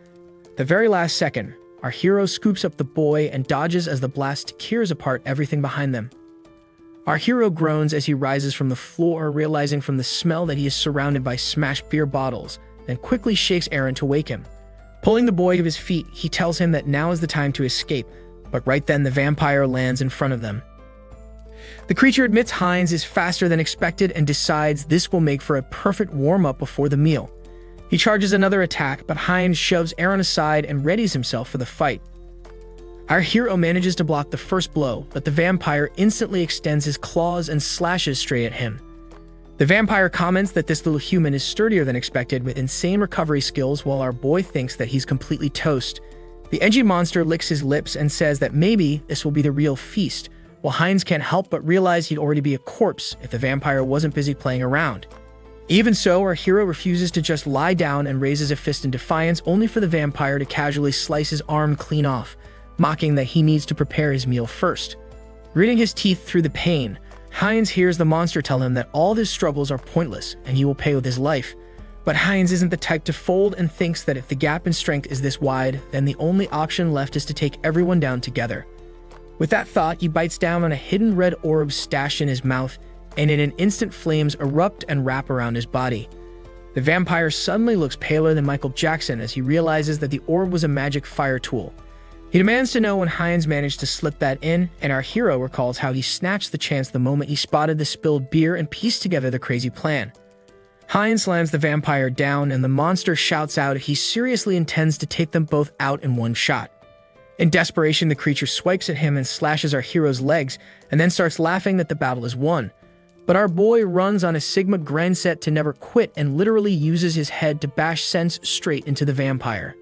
The very last second, our hero scoops up the boy and dodges as the blast tears apart everything behind them. Our hero groans as he rises from the floor, realizing from the smell that he is surrounded by smashed beer bottles, then quickly shakes Aaron to wake him. Pulling the boy to his feet, he tells him that now is the time to escape, but right then the vampire lands in front of them. The creature admits Hines is faster than expected and decides this will make for a perfect warm-up before the meal. He charges another attack, but Hines shoves Aaron aside and readies himself for the fight. Our hero manages to block the first blow, but the vampire instantly extends his claws and slashes straight at him. The vampire comments that this little human is sturdier than expected with insane recovery skills, while our boy thinks that he's completely toast. The edgy monster licks his lips and says that maybe this will be the real feast, while Hines can't help but realize he'd already be a corpse if the vampire wasn't busy playing around. Even so, our hero refuses to just lie down and raises a fist in defiance, only for the vampire to casually slice his arm clean off, mocking that he needs to prepare his meal first. Gritting his teeth through the pain, Hines hears the monster tell him that all his struggles are pointless and he will pay with his life. But Hines isn't the type to fold and thinks that if the gap in strength is this wide, then the only option left is to take everyone down together. With that thought, he bites down on a hidden red orb stashed in his mouth, and in an instant flames erupt and wrap around his body. The vampire suddenly looks paler than Michael Jackson as he realizes that the orb was a magic fire tool. He demands to know when Hines managed to slip that in, and our hero recalls how he snatched the chance the moment he spotted the spilled beer and pieced together the crazy plan. Hines slams the vampire down, and the monster shouts out he seriously intends to take them both out in one shot. In desperation, the creature swipes at him and slashes our hero's legs, and then starts laughing that the battle is won. But our boy runs on a Sigma grind set to never quit and literally uses his head to bash sense straight into the vampire.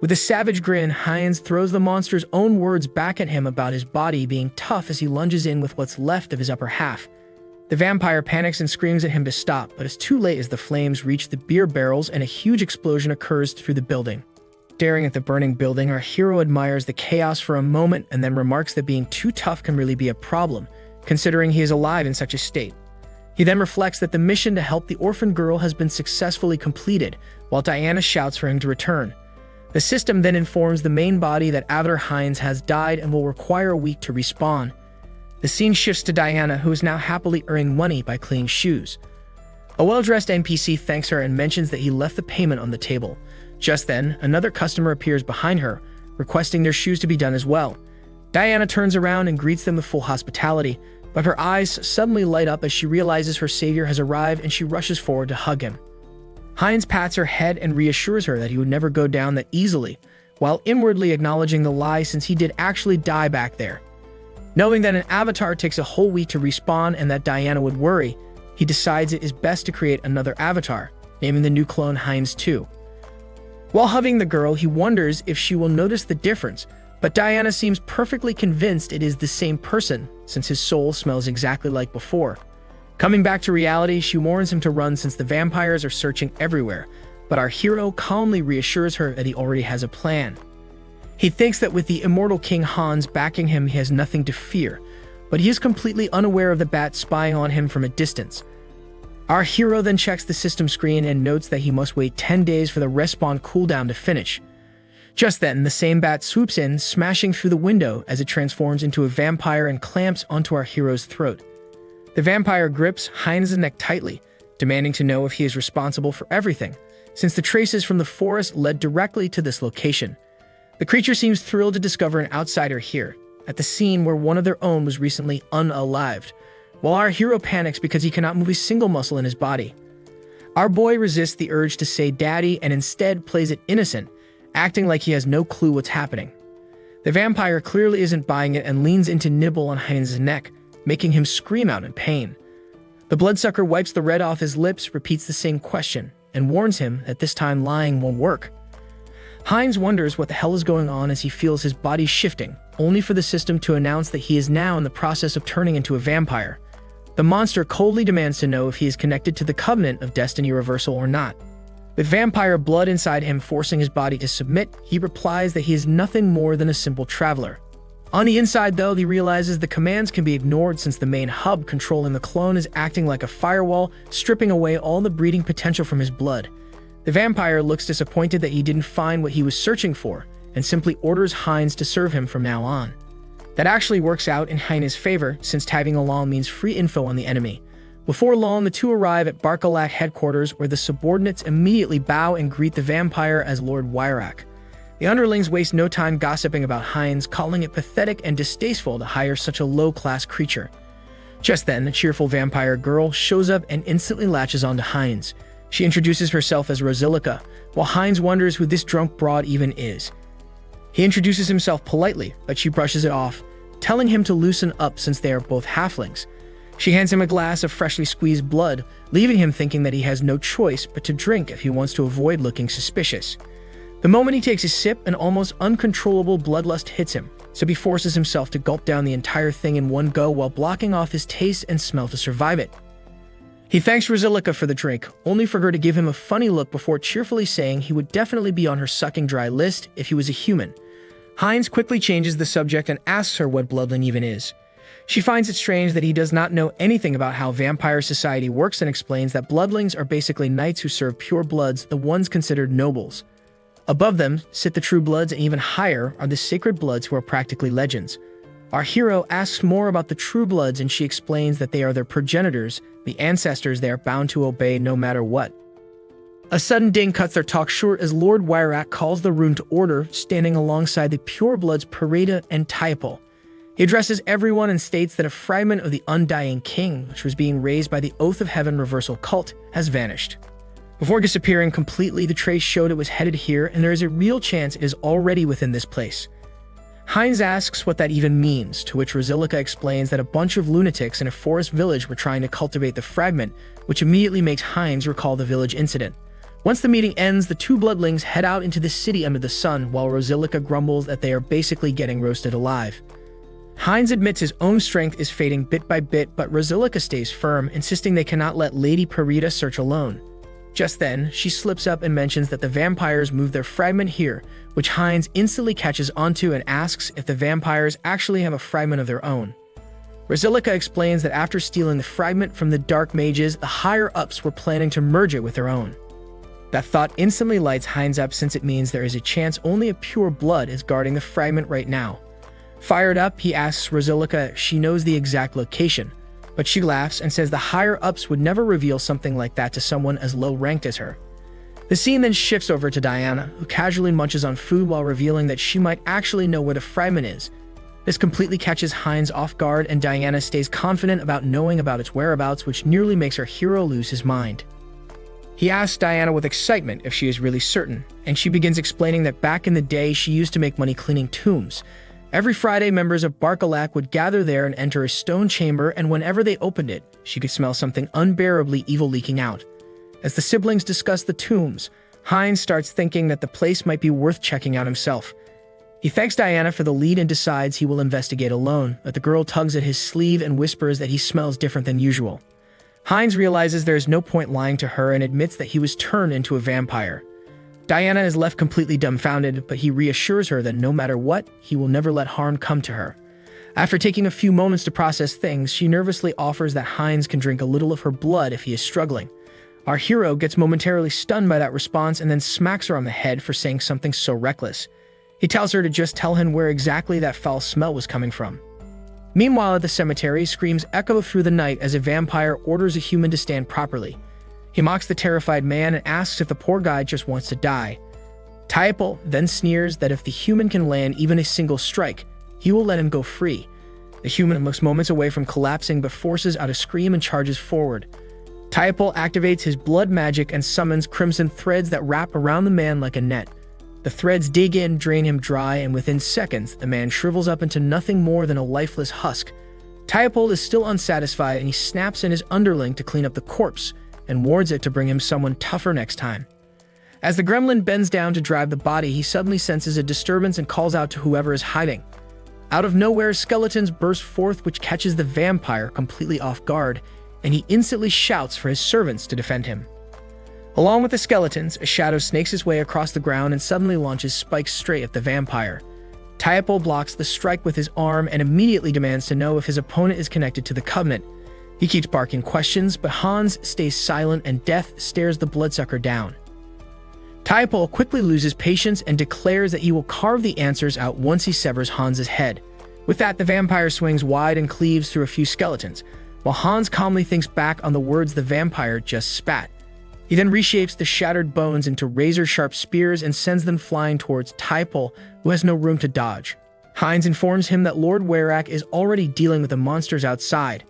With a savage grin, Hines throws the monster's own words back at him about his body being tough as he lunges in with what's left of his upper half. The vampire panics and screams at him to stop, but it's too late as the flames reach the beer barrels and a huge explosion occurs through the building. Staring at the burning building, our hero admires the chaos for a moment and then remarks that being too tough can really be a problem, considering he is alive in such a state. He then reflects that the mission to help the orphan girl has been successfully completed, while Diana shouts for him to return. The system then informs the main body that Avatar Hines has died and will require a week to respawn. The scene shifts to Diana, who is now happily earning money by cleaning shoes. A well-dressed NPC thanks her and mentions that he left the payment on the table. Just then, another customer appears behind her, requesting their shoes to be done as well. Diana turns around and greets them with full hospitality, but her eyes suddenly light up as she realizes her savior has arrived and she rushes forward to hug him. Hines pats her head and reassures her that he would never go down that easily, while inwardly acknowledging the lie since he did actually die back there. Knowing that an avatar takes a whole week to respawn and that Diana would worry, he decides it is best to create another avatar, naming the new clone Hines 2. While hugging the girl, he wonders if she will notice the difference, but Diana seems perfectly convinced it is the same person, since his soul smells exactly like before. Coming back to reality, she warns him to run since the vampires are searching everywhere, but our hero calmly reassures her that he already has a plan. He thinks that with the immortal King Hans backing him, he has nothing to fear, but he is completely unaware of the bat spying on him from a distance. Our hero then checks the system screen and notes that he must wait 10 days for the respawn cooldown to finish. Just then, the same bat swoops in, smashing through the window as it transforms into a vampire and clamps onto our hero's throat. The vampire grips Hines' neck tightly, demanding to know if he is responsible for everything, since the traces from the forest led directly to this location. The creature seems thrilled to discover an outsider here, at the scene where one of their own was recently unalived, while our hero panics because he cannot move a single muscle in his body. Our boy resists the urge to say daddy and instead plays it innocent, acting like he has no clue what's happening. The vampire clearly isn't buying it and leans in to nibble on Hines' neck, making him scream out in pain. The bloodsucker wipes the red off his lips, repeats the same question, and warns him that this time lying won't work. Hines wonders what the hell is going on as he feels his body shifting, only for the system to announce that he is now in the process of turning into a vampire. The The monster coldly demands to know if he is connected to the covenant of destiny reversal or not. With vampire blood inside him forcing his body to submit, he replies that he is nothing more than a simple traveler. On the inside, though, he realizes the commands can be ignored since the main hub controlling the clone is acting like a firewall, stripping away all the breeding potential from his blood. The vampire looks disappointed that he didn't find what he was searching for, and simply orders Heinz to serve him from now on. That actually works out in Heinz's favor, since tagging along means free info on the enemy. Before long, the two arrive at Barkalak headquarters, where the subordinates immediately bow and greet the vampire as Lord Wyrak. The underlings waste no time gossiping about Heinz, calling it pathetic and distasteful to hire such a low-class creature. Just then, a cheerful vampire girl shows up and instantly latches onto Heinz. She introduces herself as Rosilica, while Heinz wonders who this drunk broad even is. He introduces himself politely, but she brushes it off, telling him to loosen up since they are both halflings. She hands him a glass of freshly squeezed blood, leaving him thinking that he has no choice but to drink if he wants to avoid looking suspicious. The moment he takes a sip, an almost uncontrollable bloodlust hits him, so he forces himself to gulp down the entire thing in one go while blocking off his taste and smell to survive it. He thanks Rosilica for the drink, only for her to give him a funny look before cheerfully saying he would definitely be on her sucking dry list if he was a human. Heinz quickly changes the subject and asks her what bloodling even is. She finds it strange that he does not know anything about how vampire society works and explains that bloodlings are basically knights who serve pure bloods, the ones considered nobles. Above them sit the true bloods, and even higher are the sacred bloods who are practically legends. Our hero asks more about the true bloods, and she explains that they are their progenitors, the ancestors they are bound to obey no matter what. A sudden ding cuts their talk short as Lord Wyrak calls the room to order, standing alongside the pure bloods Parida and Typal. He addresses everyone and states that a fragment of the Undying King, which was being raised by the Oath of Heaven reversal cult, has vanished. Before disappearing completely, the trace showed it was headed here, and there is a real chance it is already within this place. Heinz asks what that even means, to which Rosilica explains that a bunch of lunatics in a forest village were trying to cultivate the fragment, which immediately makes Heinz recall the village incident. Once the meeting ends, the two bloodlings head out into the city under the sun, while Rosilica grumbles that they are basically getting roasted alive. Heinz admits his own strength is fading bit by bit, but Rosilica stays firm, insisting they cannot let Lady Parida search alone. Just then, she slips up and mentions that the vampires moved their fragment here, which Heinz instantly catches onto and asks if the vampires actually have a fragment of their own. Rosilica explains that after stealing the fragment from the dark mages, the higher-ups were planning to merge it with their own. That thought instantly lights Heinz up, since it means there is a chance only a pure blood is guarding the fragment right now. Fired up, he asks Rosilica if she knows the exact location, but she laughs and says the higher-ups would never reveal something like that to someone as low-ranked as her. The scene then shifts over to Diana, who casually munches on food while revealing that she might actually know where the fragment is. This completely catches Heinz off guard, and Diana stays confident about knowing about its whereabouts, which nearly makes our hero lose his mind. He asks Diana with excitement if she is really certain, and she begins explaining that back in the day she used to make money cleaning tombs. Every Friday, members of Barkalak would gather there and enter a stone chamber, and whenever they opened it, she could smell something unbearably evil leaking out. As the siblings discuss the tombs, Heinz starts thinking that the place might be worth checking out himself. He thanks Diana for the lead and decides he will investigate alone, but the girl tugs at his sleeve and whispers that he smells different than usual. Heinz realizes there is no point lying to her and admits that he was turned into a vampire. Diana is left completely dumbfounded, but he reassures her that no matter what, he will never let harm come to her. After taking a few moments to process things, she nervously offers that Heinz can drink a little of her blood if he is struggling. Our hero gets momentarily stunned by that response and then smacks her on the head for saying something so reckless. He tells her to just tell him where exactly that foul smell was coming from. Meanwhile, at the cemetery, screams echo through the night as a vampire orders a human to stand properly. He mocks the terrified man and asks if the poor guy just wants to die. Typal then sneers that if the human can land even a single strike, he will let him go free. The human looks moments away from collapsing but forces out a scream and charges forward. Typal activates his blood magic and summons crimson threads that wrap around the man like a net. The threads dig in, drain him dry, and within seconds, the man shrivels up into nothing more than a lifeless husk. Typal is still unsatisfied, and he snaps in his underling to clean up the corpse, and warns it to bring him someone tougher next time. As the gremlin bends down to drive the body, he suddenly senses a disturbance and calls out to whoever is hiding. Out of nowhere, skeletons burst forth, which catches the vampire completely off guard, and he instantly shouts for his servants to defend him. Along with the skeletons, a shadow snakes his way across the ground and suddenly launches spikes straight at the vampire. Taipo blocks the strike with his arm and immediately demands to know if his opponent is connected to the Covenant. He keeps barking questions, but Hans stays silent and death stares the bloodsucker down. Taipo quickly loses patience and declares that he will carve the answers out once he severs Hans's head. With that, the vampire swings wide and cleaves through a few skeletons, while Hans calmly thinks back on the words the vampire just spat. He then reshapes the shattered bones into razor-sharp spears and sends them flying towards Taipo, who has no room to dodge. Heinz informs him that Lord Weyrak is already dealing with the monsters outside.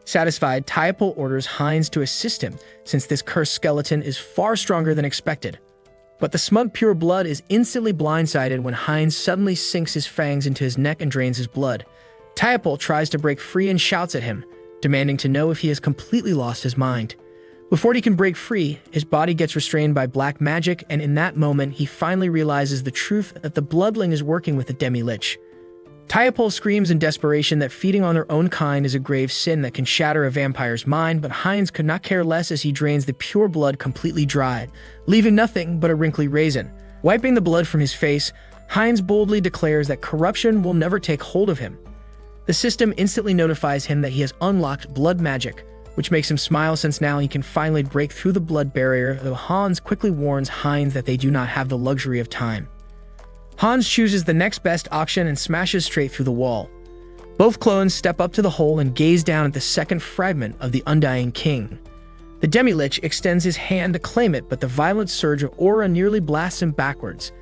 Satisfied, Taipo orders Heinz to assist him, since this cursed skeleton is far stronger than expected. But the smug pure blood is instantly blindsided when Heinz suddenly sinks his fangs into his neck and drains his blood. Taipo tries to break free and shouts at him, demanding to know if he has completely lost his mind. Before he can break free, his body gets restrained by black magic, and in that moment, he finally realizes the truth that the bloodling is working with the demi-lich. Taipo screams in desperation that feeding on their own kind is a grave sin that can shatter a vampire's mind, but Heinz could not care less as he drains the pure blood completely dry, leaving nothing but a wrinkly raisin. Wiping the blood from his face, Heinz boldly declares that corruption will never take hold of him. The system instantly notifies him that he has unlocked blood magic, which makes him smile since now he can finally break through the blood barrier, though Hans quickly warns Heinz that they do not have the luxury of time. Hans chooses the next best option and smashes straight through the wall. Both clones step up to the hole and gaze down at the second fragment of the Undying King. The demi-lich extends his hand to claim it, but the violent surge of aura nearly blasts him backwards.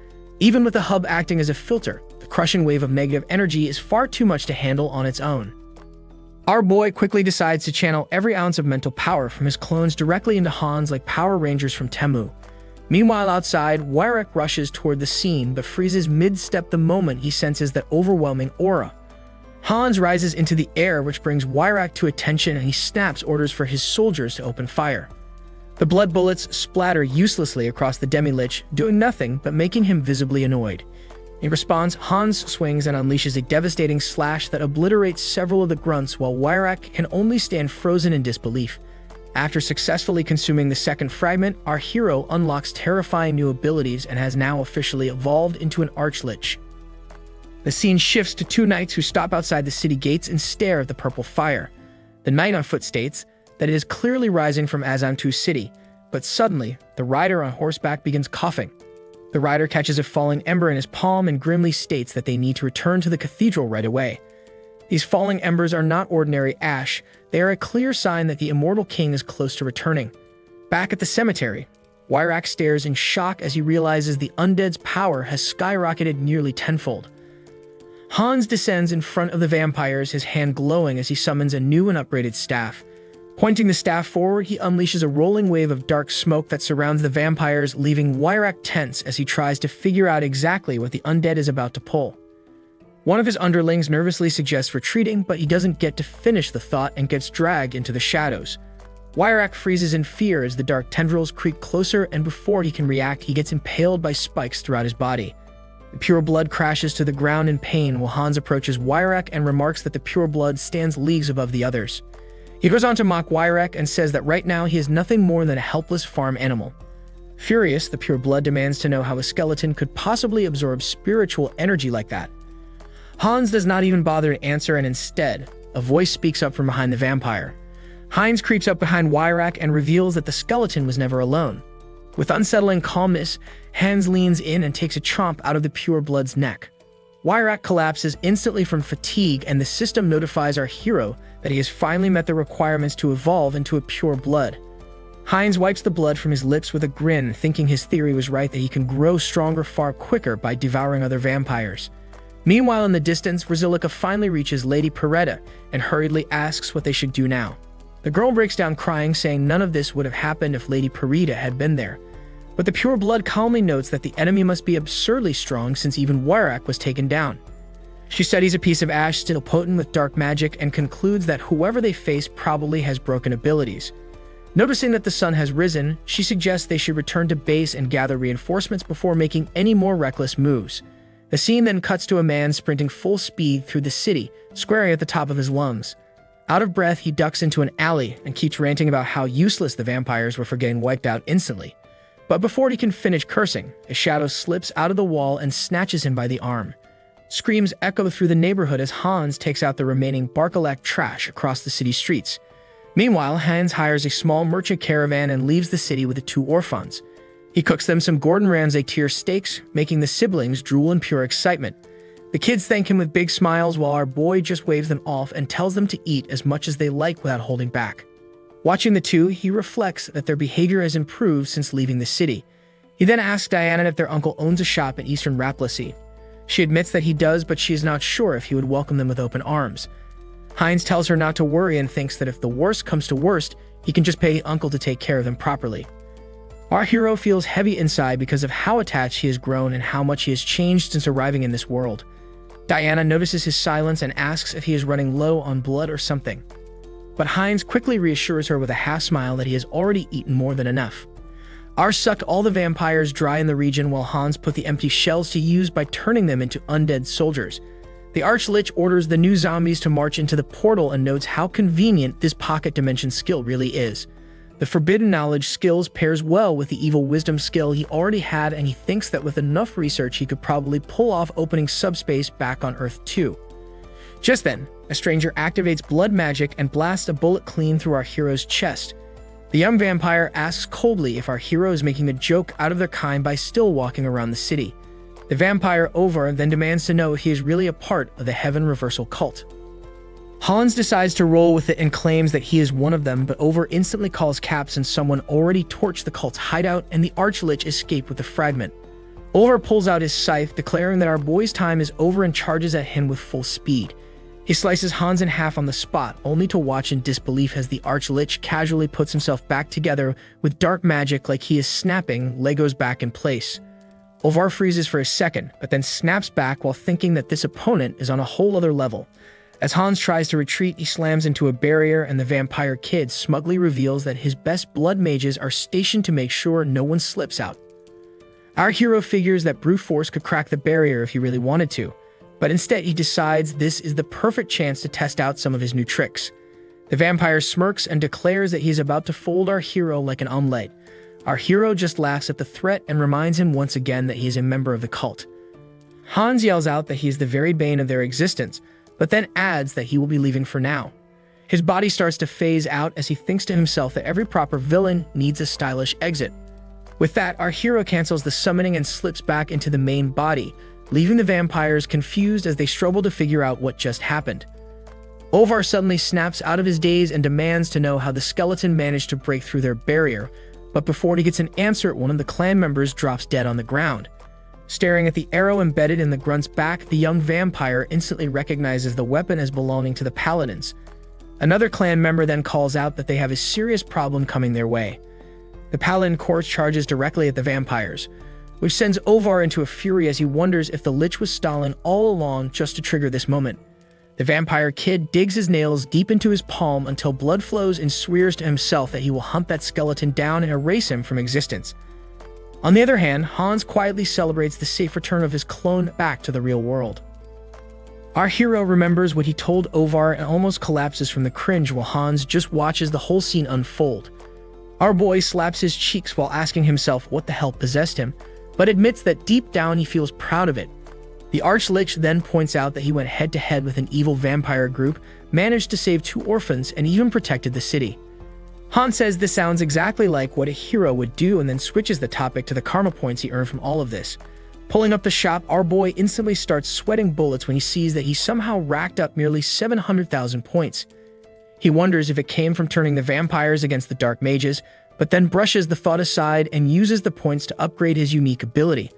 Even with the hub acting as a filter, the crushing wave of negative energy is far too much to handle on its own. Our boy quickly decides to channel every ounce of mental power from his clones directly into Hans like Power Rangers from Temu. Meanwhile, outside, Weyrak rushes toward the scene but freezes mid-step the moment he senses that overwhelming aura. Hans rises into the air, which brings Weyrak to attention, and he snaps orders for his soldiers to open fire. The blood bullets splatter uselessly across the demi-lich, doing nothing but making him visibly annoyed. In response, Hans swings and unleashes a devastating slash that obliterates several of the grunts, while Weyrak can only stand frozen in disbelief. After successfully consuming the second fragment, our hero unlocks terrifying new abilities and has now officially evolved into an archlich. The scene shifts to two knights who stop outside the city gates and stare at the purple fire. The knight on foot states that it is clearly rising from Azamtu city, but suddenly, the rider on horseback begins coughing. The rider catches a falling ember in his palm and grimly states that they need to return to the cathedral right away. These falling embers are not ordinary ash, they are a clear sign that the immortal king is close to returning. Back at the cemetery, Weyrak stares in shock as he realizes the undead's power has skyrocketed nearly tenfold. Hans descends in front of the vampires, his hand glowing as he summons a new and upgraded staff. Pointing the staff forward, he unleashes a rolling wave of dark smoke that surrounds the vampires, leaving Weyrak tense as he tries to figure out exactly what the undead is about to pull. One of his underlings nervously suggests retreating, but he doesn't get to finish the thought and gets dragged into the shadows. Weyrak freezes in fear as the dark tendrils creep closer, and before he can react, he gets impaled by spikes throughout his body. The pure blood crashes to the ground in pain while Hans approaches Weyrak and remarks that the pure blood stands leagues above the others. He goes on to mock Weyrak and says that right now he is nothing more than a helpless farm animal. Furious, the pure blood demands to know how a skeleton could possibly absorb spiritual energy like that. Hans does not even bother to answer, and instead, a voice speaks up from behind the vampire. Heinz creeps up behind Weyrak and reveals that the skeleton was never alone. With unsettling calmness, Hans leans in and takes a chomp out of the pure blood's neck. Weyrak collapses instantly from fatigue, and the system notifies our hero that he has finally met the requirements to evolve into a pure blood. Heinz wipes the blood from his lips with a grin, thinking his theory was right that he can grow stronger far quicker by devouring other vampires. Meanwhile, in the distance, Razilica finally reaches Lady Peretta and hurriedly asks what they should do now. The girl breaks down crying, saying none of this would have happened if Lady Peretta had been there. But the pure blood calmly notes that the enemy must be absurdly strong since even Weyrak was taken down. She studies a piece of ash still potent with dark magic and concludes that whoever they face probably has broken abilities. Noticing that the sun has risen, she suggests they should return to base and gather reinforcements before making any more reckless moves. The scene then cuts to a man sprinting full speed through the city, swearing at the top of his lungs. Out of breath, he ducks into an alley and keeps ranting about how useless the vampires were for getting wiped out instantly. But before he can finish cursing, a shadow slips out of the wall and snatches him by the arm. Screams echo through the neighborhood as Hans takes out the remaining Barkalak trash across the city streets. Meanwhile, Hans hires a small merchant caravan and leaves the city with the two orphans. He cooks them some Gordon Ramsay tier steaks, making the siblings drool in pure excitement. The kids thank him with big smiles while our boy just waves them off and tells them to eat as much as they like without holding back. Watching the two, he reflects that their behavior has improved since leaving the city. He then asks Diana if their uncle owns a shop in Eastern Rapalacy. She admits that he does, but she is not sure if he would welcome them with open arms. Heinz tells her not to worry and thinks that if the worst comes to worst, he can just pay uncle to take care of them properly. Our hero feels heavy inside because of how attached he has grown and how much he has changed since arriving in this world. Diana notices his silence and asks if he is running low on blood or something. But Heinz quickly reassures her with a half-smile that he has already eaten more than enough. R sucked all the vampires dry in the region while Hans put the empty shells to use by turning them into undead soldiers. The Archlich orders the new zombies to march into the portal and notes how convenient this pocket dimension skill really is. The forbidden knowledge skills pairs well with the evil wisdom skill he already had, and he thinks that with enough research he could probably pull off opening subspace back on Earth too. Just then, a stranger activates blood magic and blasts a bullet clean through our hero's chest. The young vampire asks coldly if our hero is making a joke out of their kind by still walking around the city. The vampire Ovar then demands to know if he is really a part of the Heaven Reversal cult. Hans decides to roll with it and claims that he is one of them, but Ovar instantly calls Caps and someone already torched the cult's hideout, and the Archlich escape with the fragment. Ovar pulls out his scythe, declaring that our boy's time is over and charges at him with full speed. He slices Hans in half on the spot, only to watch in disbelief as the Archlich casually puts himself back together with dark magic like he is snapping Legos back in place. Ovar freezes for a second, but then snaps back while thinking that this opponent is on a whole other level. As Hans tries to retreat, he slams into a barrier, and the vampire kid smugly reveals that his best blood mages are stationed to make sure no one slips out. Our hero figures that brute force could crack the barrier if he really wanted to, but instead he decides this is the perfect chance to test out some of his new tricks. The vampire smirks and declares that he is about to fold our hero like an omelette. Our hero just laughs at the threat and reminds him once again that he is a member of the cult. Hans yells out that he is the very bane of their existence, but then adds that he will be leaving for now. His body starts to phase out as he thinks to himself that every proper villain needs a stylish exit. With that, our hero cancels the summoning and slips back into the main body, leaving the vampires confused as they struggle to figure out what just happened. Ovar suddenly snaps out of his daze and demands to know how the skeleton managed to break through their barrier, but before he gets an answer, one of the clan members drops dead on the ground. Staring at the arrow embedded in the grunt's back, the young vampire instantly recognizes the weapon as belonging to the paladins. Another clan member then calls out that they have a serious problem coming their way. The paladin corps charges directly at the vampires, which sends Ovar into a fury as he wonders if the Lich was stalling all along just to trigger this moment. The vampire kid digs his nails deep into his palm until blood flows and swears to himself that he will hunt that skeleton down and erase him from existence. On the other hand, Hans quietly celebrates the safe return of his clone back to the real world. Our hero remembers what he told Ovar and almost collapses from the cringe while Hans just watches the whole scene unfold. Our boy slaps his cheeks while asking himself what the hell possessed him, but admits that deep down he feels proud of it. The Archlich then points out that he went head-to-head with an evil vampire group, managed to save 2 orphans, and even protected the city. Hans says this sounds exactly like what a hero would do and then switches the topic to the karma points he earned from all of this. Pulling up the shop, our boy instantly starts sweating bullets when he sees that he somehow racked up nearly 700,000 points. He wonders if it came from turning the vampires against the dark mages, but then brushes the thought aside and uses the points to upgrade his unique ability.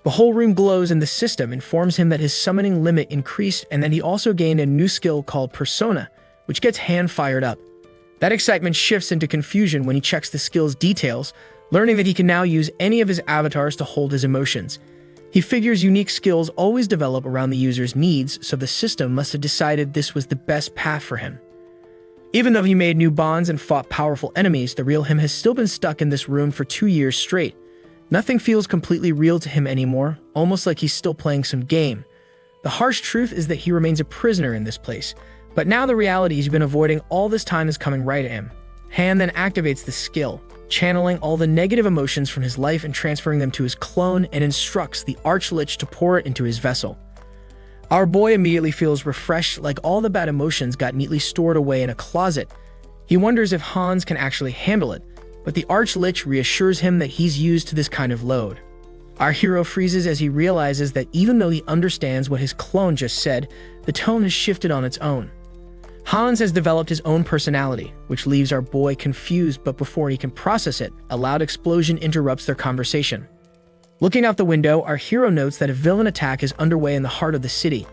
The whole room glows and the system informs him that his summoning limit increased and that he also gained a new skill called Persona, which gets hand fired up. That excitement shifts into confusion when he checks the skill's details, learning that he can now use any of his avatars to hold his emotions. He figures unique skills always develop around the user's needs, so the system must have decided this was the best path for him. Even though he made new bonds and fought powerful enemies, the real him has still been stuck in this room for 2 years straight. Nothing feels completely real to him anymore, almost like he's still playing some game. The harsh truth is that he remains a prisoner in this place, but now the reality he's been avoiding all this time is coming right at him. Han then activates the skill, channeling all the negative emotions from his life and transferring them to his clone, and instructs the Archlich to pour it into his vessel. Our boy immediately feels refreshed, like all the bad emotions got neatly stored away in a closet. He wonders if Hans can actually handle it, but the Archlich reassures him that he's used to this kind of load. Our hero freezes as he realizes that even though he understands what his clone just said, the tone has shifted on its own. Hans has developed his own personality, which leaves our boy confused, but before he can process it, a loud explosion interrupts their conversation. Looking out the window, our hero notes that a villain attack is underway in the heart of the city.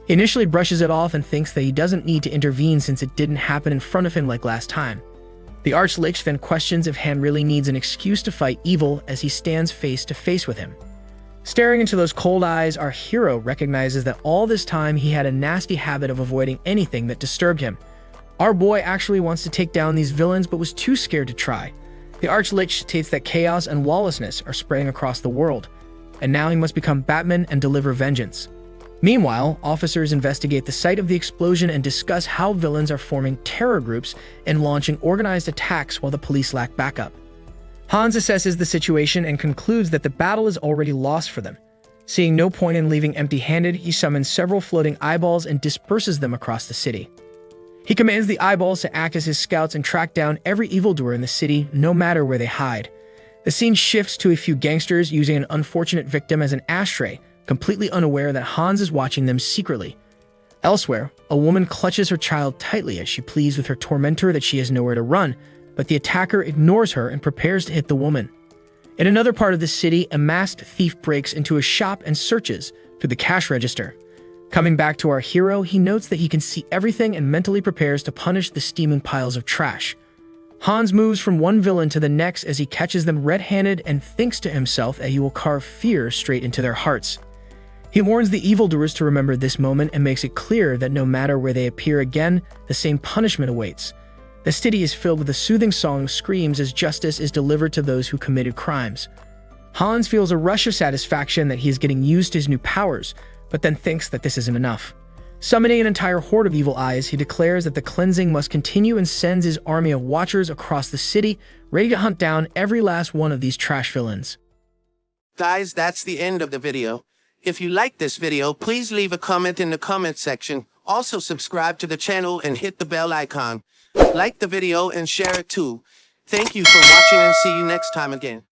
He initially brushes it off and thinks that he doesn't need to intervene since it didn't happen in front of him like last time. The Archlich then questions if Han really needs an excuse to fight evil as he stands face to face with him. Staring into those cold eyes, our hero recognizes that all this time he had a nasty habit of avoiding anything that disturbed him. Our boy actually wants to take down these villains but was too scared to try. The Archlich states that chaos and lawlessness are spreading across the world, and now he must become Batman and deliver vengeance. Meanwhile, officers investigate the site of the explosion and discuss how villains are forming terror groups and launching organized attacks while the police lack backup. Hans assesses the situation and concludes that the battle is already lost for them. Seeing no point in leaving empty-handed, he summons several floating eyeballs and disperses them across the city. He commands the eyeballs to act as his scouts and track down every evildoer in the city, no matter where they hide. The scene shifts to a few gangsters using an unfortunate victim as an ashtray, completely unaware that Hans is watching them secretly. Elsewhere, a woman clutches her child tightly as she pleads with her tormentor that she has nowhere to run, but the attacker ignores her and prepares to hit the woman. In another part of the city, a masked thief breaks into a shop and searches through the cash register. Coming back to our hero, he notes that he can see everything and mentally prepares to punish the steaming piles of trash. Hans moves from one villain to the next as he catches them red-handed and thinks to himself that he will carve fear straight into their hearts. He warns the evildoers to remember this moment and makes it clear that no matter where they appear again, the same punishment awaits. The city is filled with a soothing song of screams as justice is delivered to those who committed crimes. Hans feels a rush of satisfaction that he is getting used to his new powers, but then thinks that this isn't enough. Summoning an entire horde of evil eyes, he declares that the cleansing must continue and sends his army of watchers across the city, ready to hunt down every last one of these trash villains. Guys, that's the end of the video. If you liked this video, please leave a comment in the comment section. Also subscribe to the channel and hit the bell icon. Like the video and share it too. Thank you for watching and see you next time again.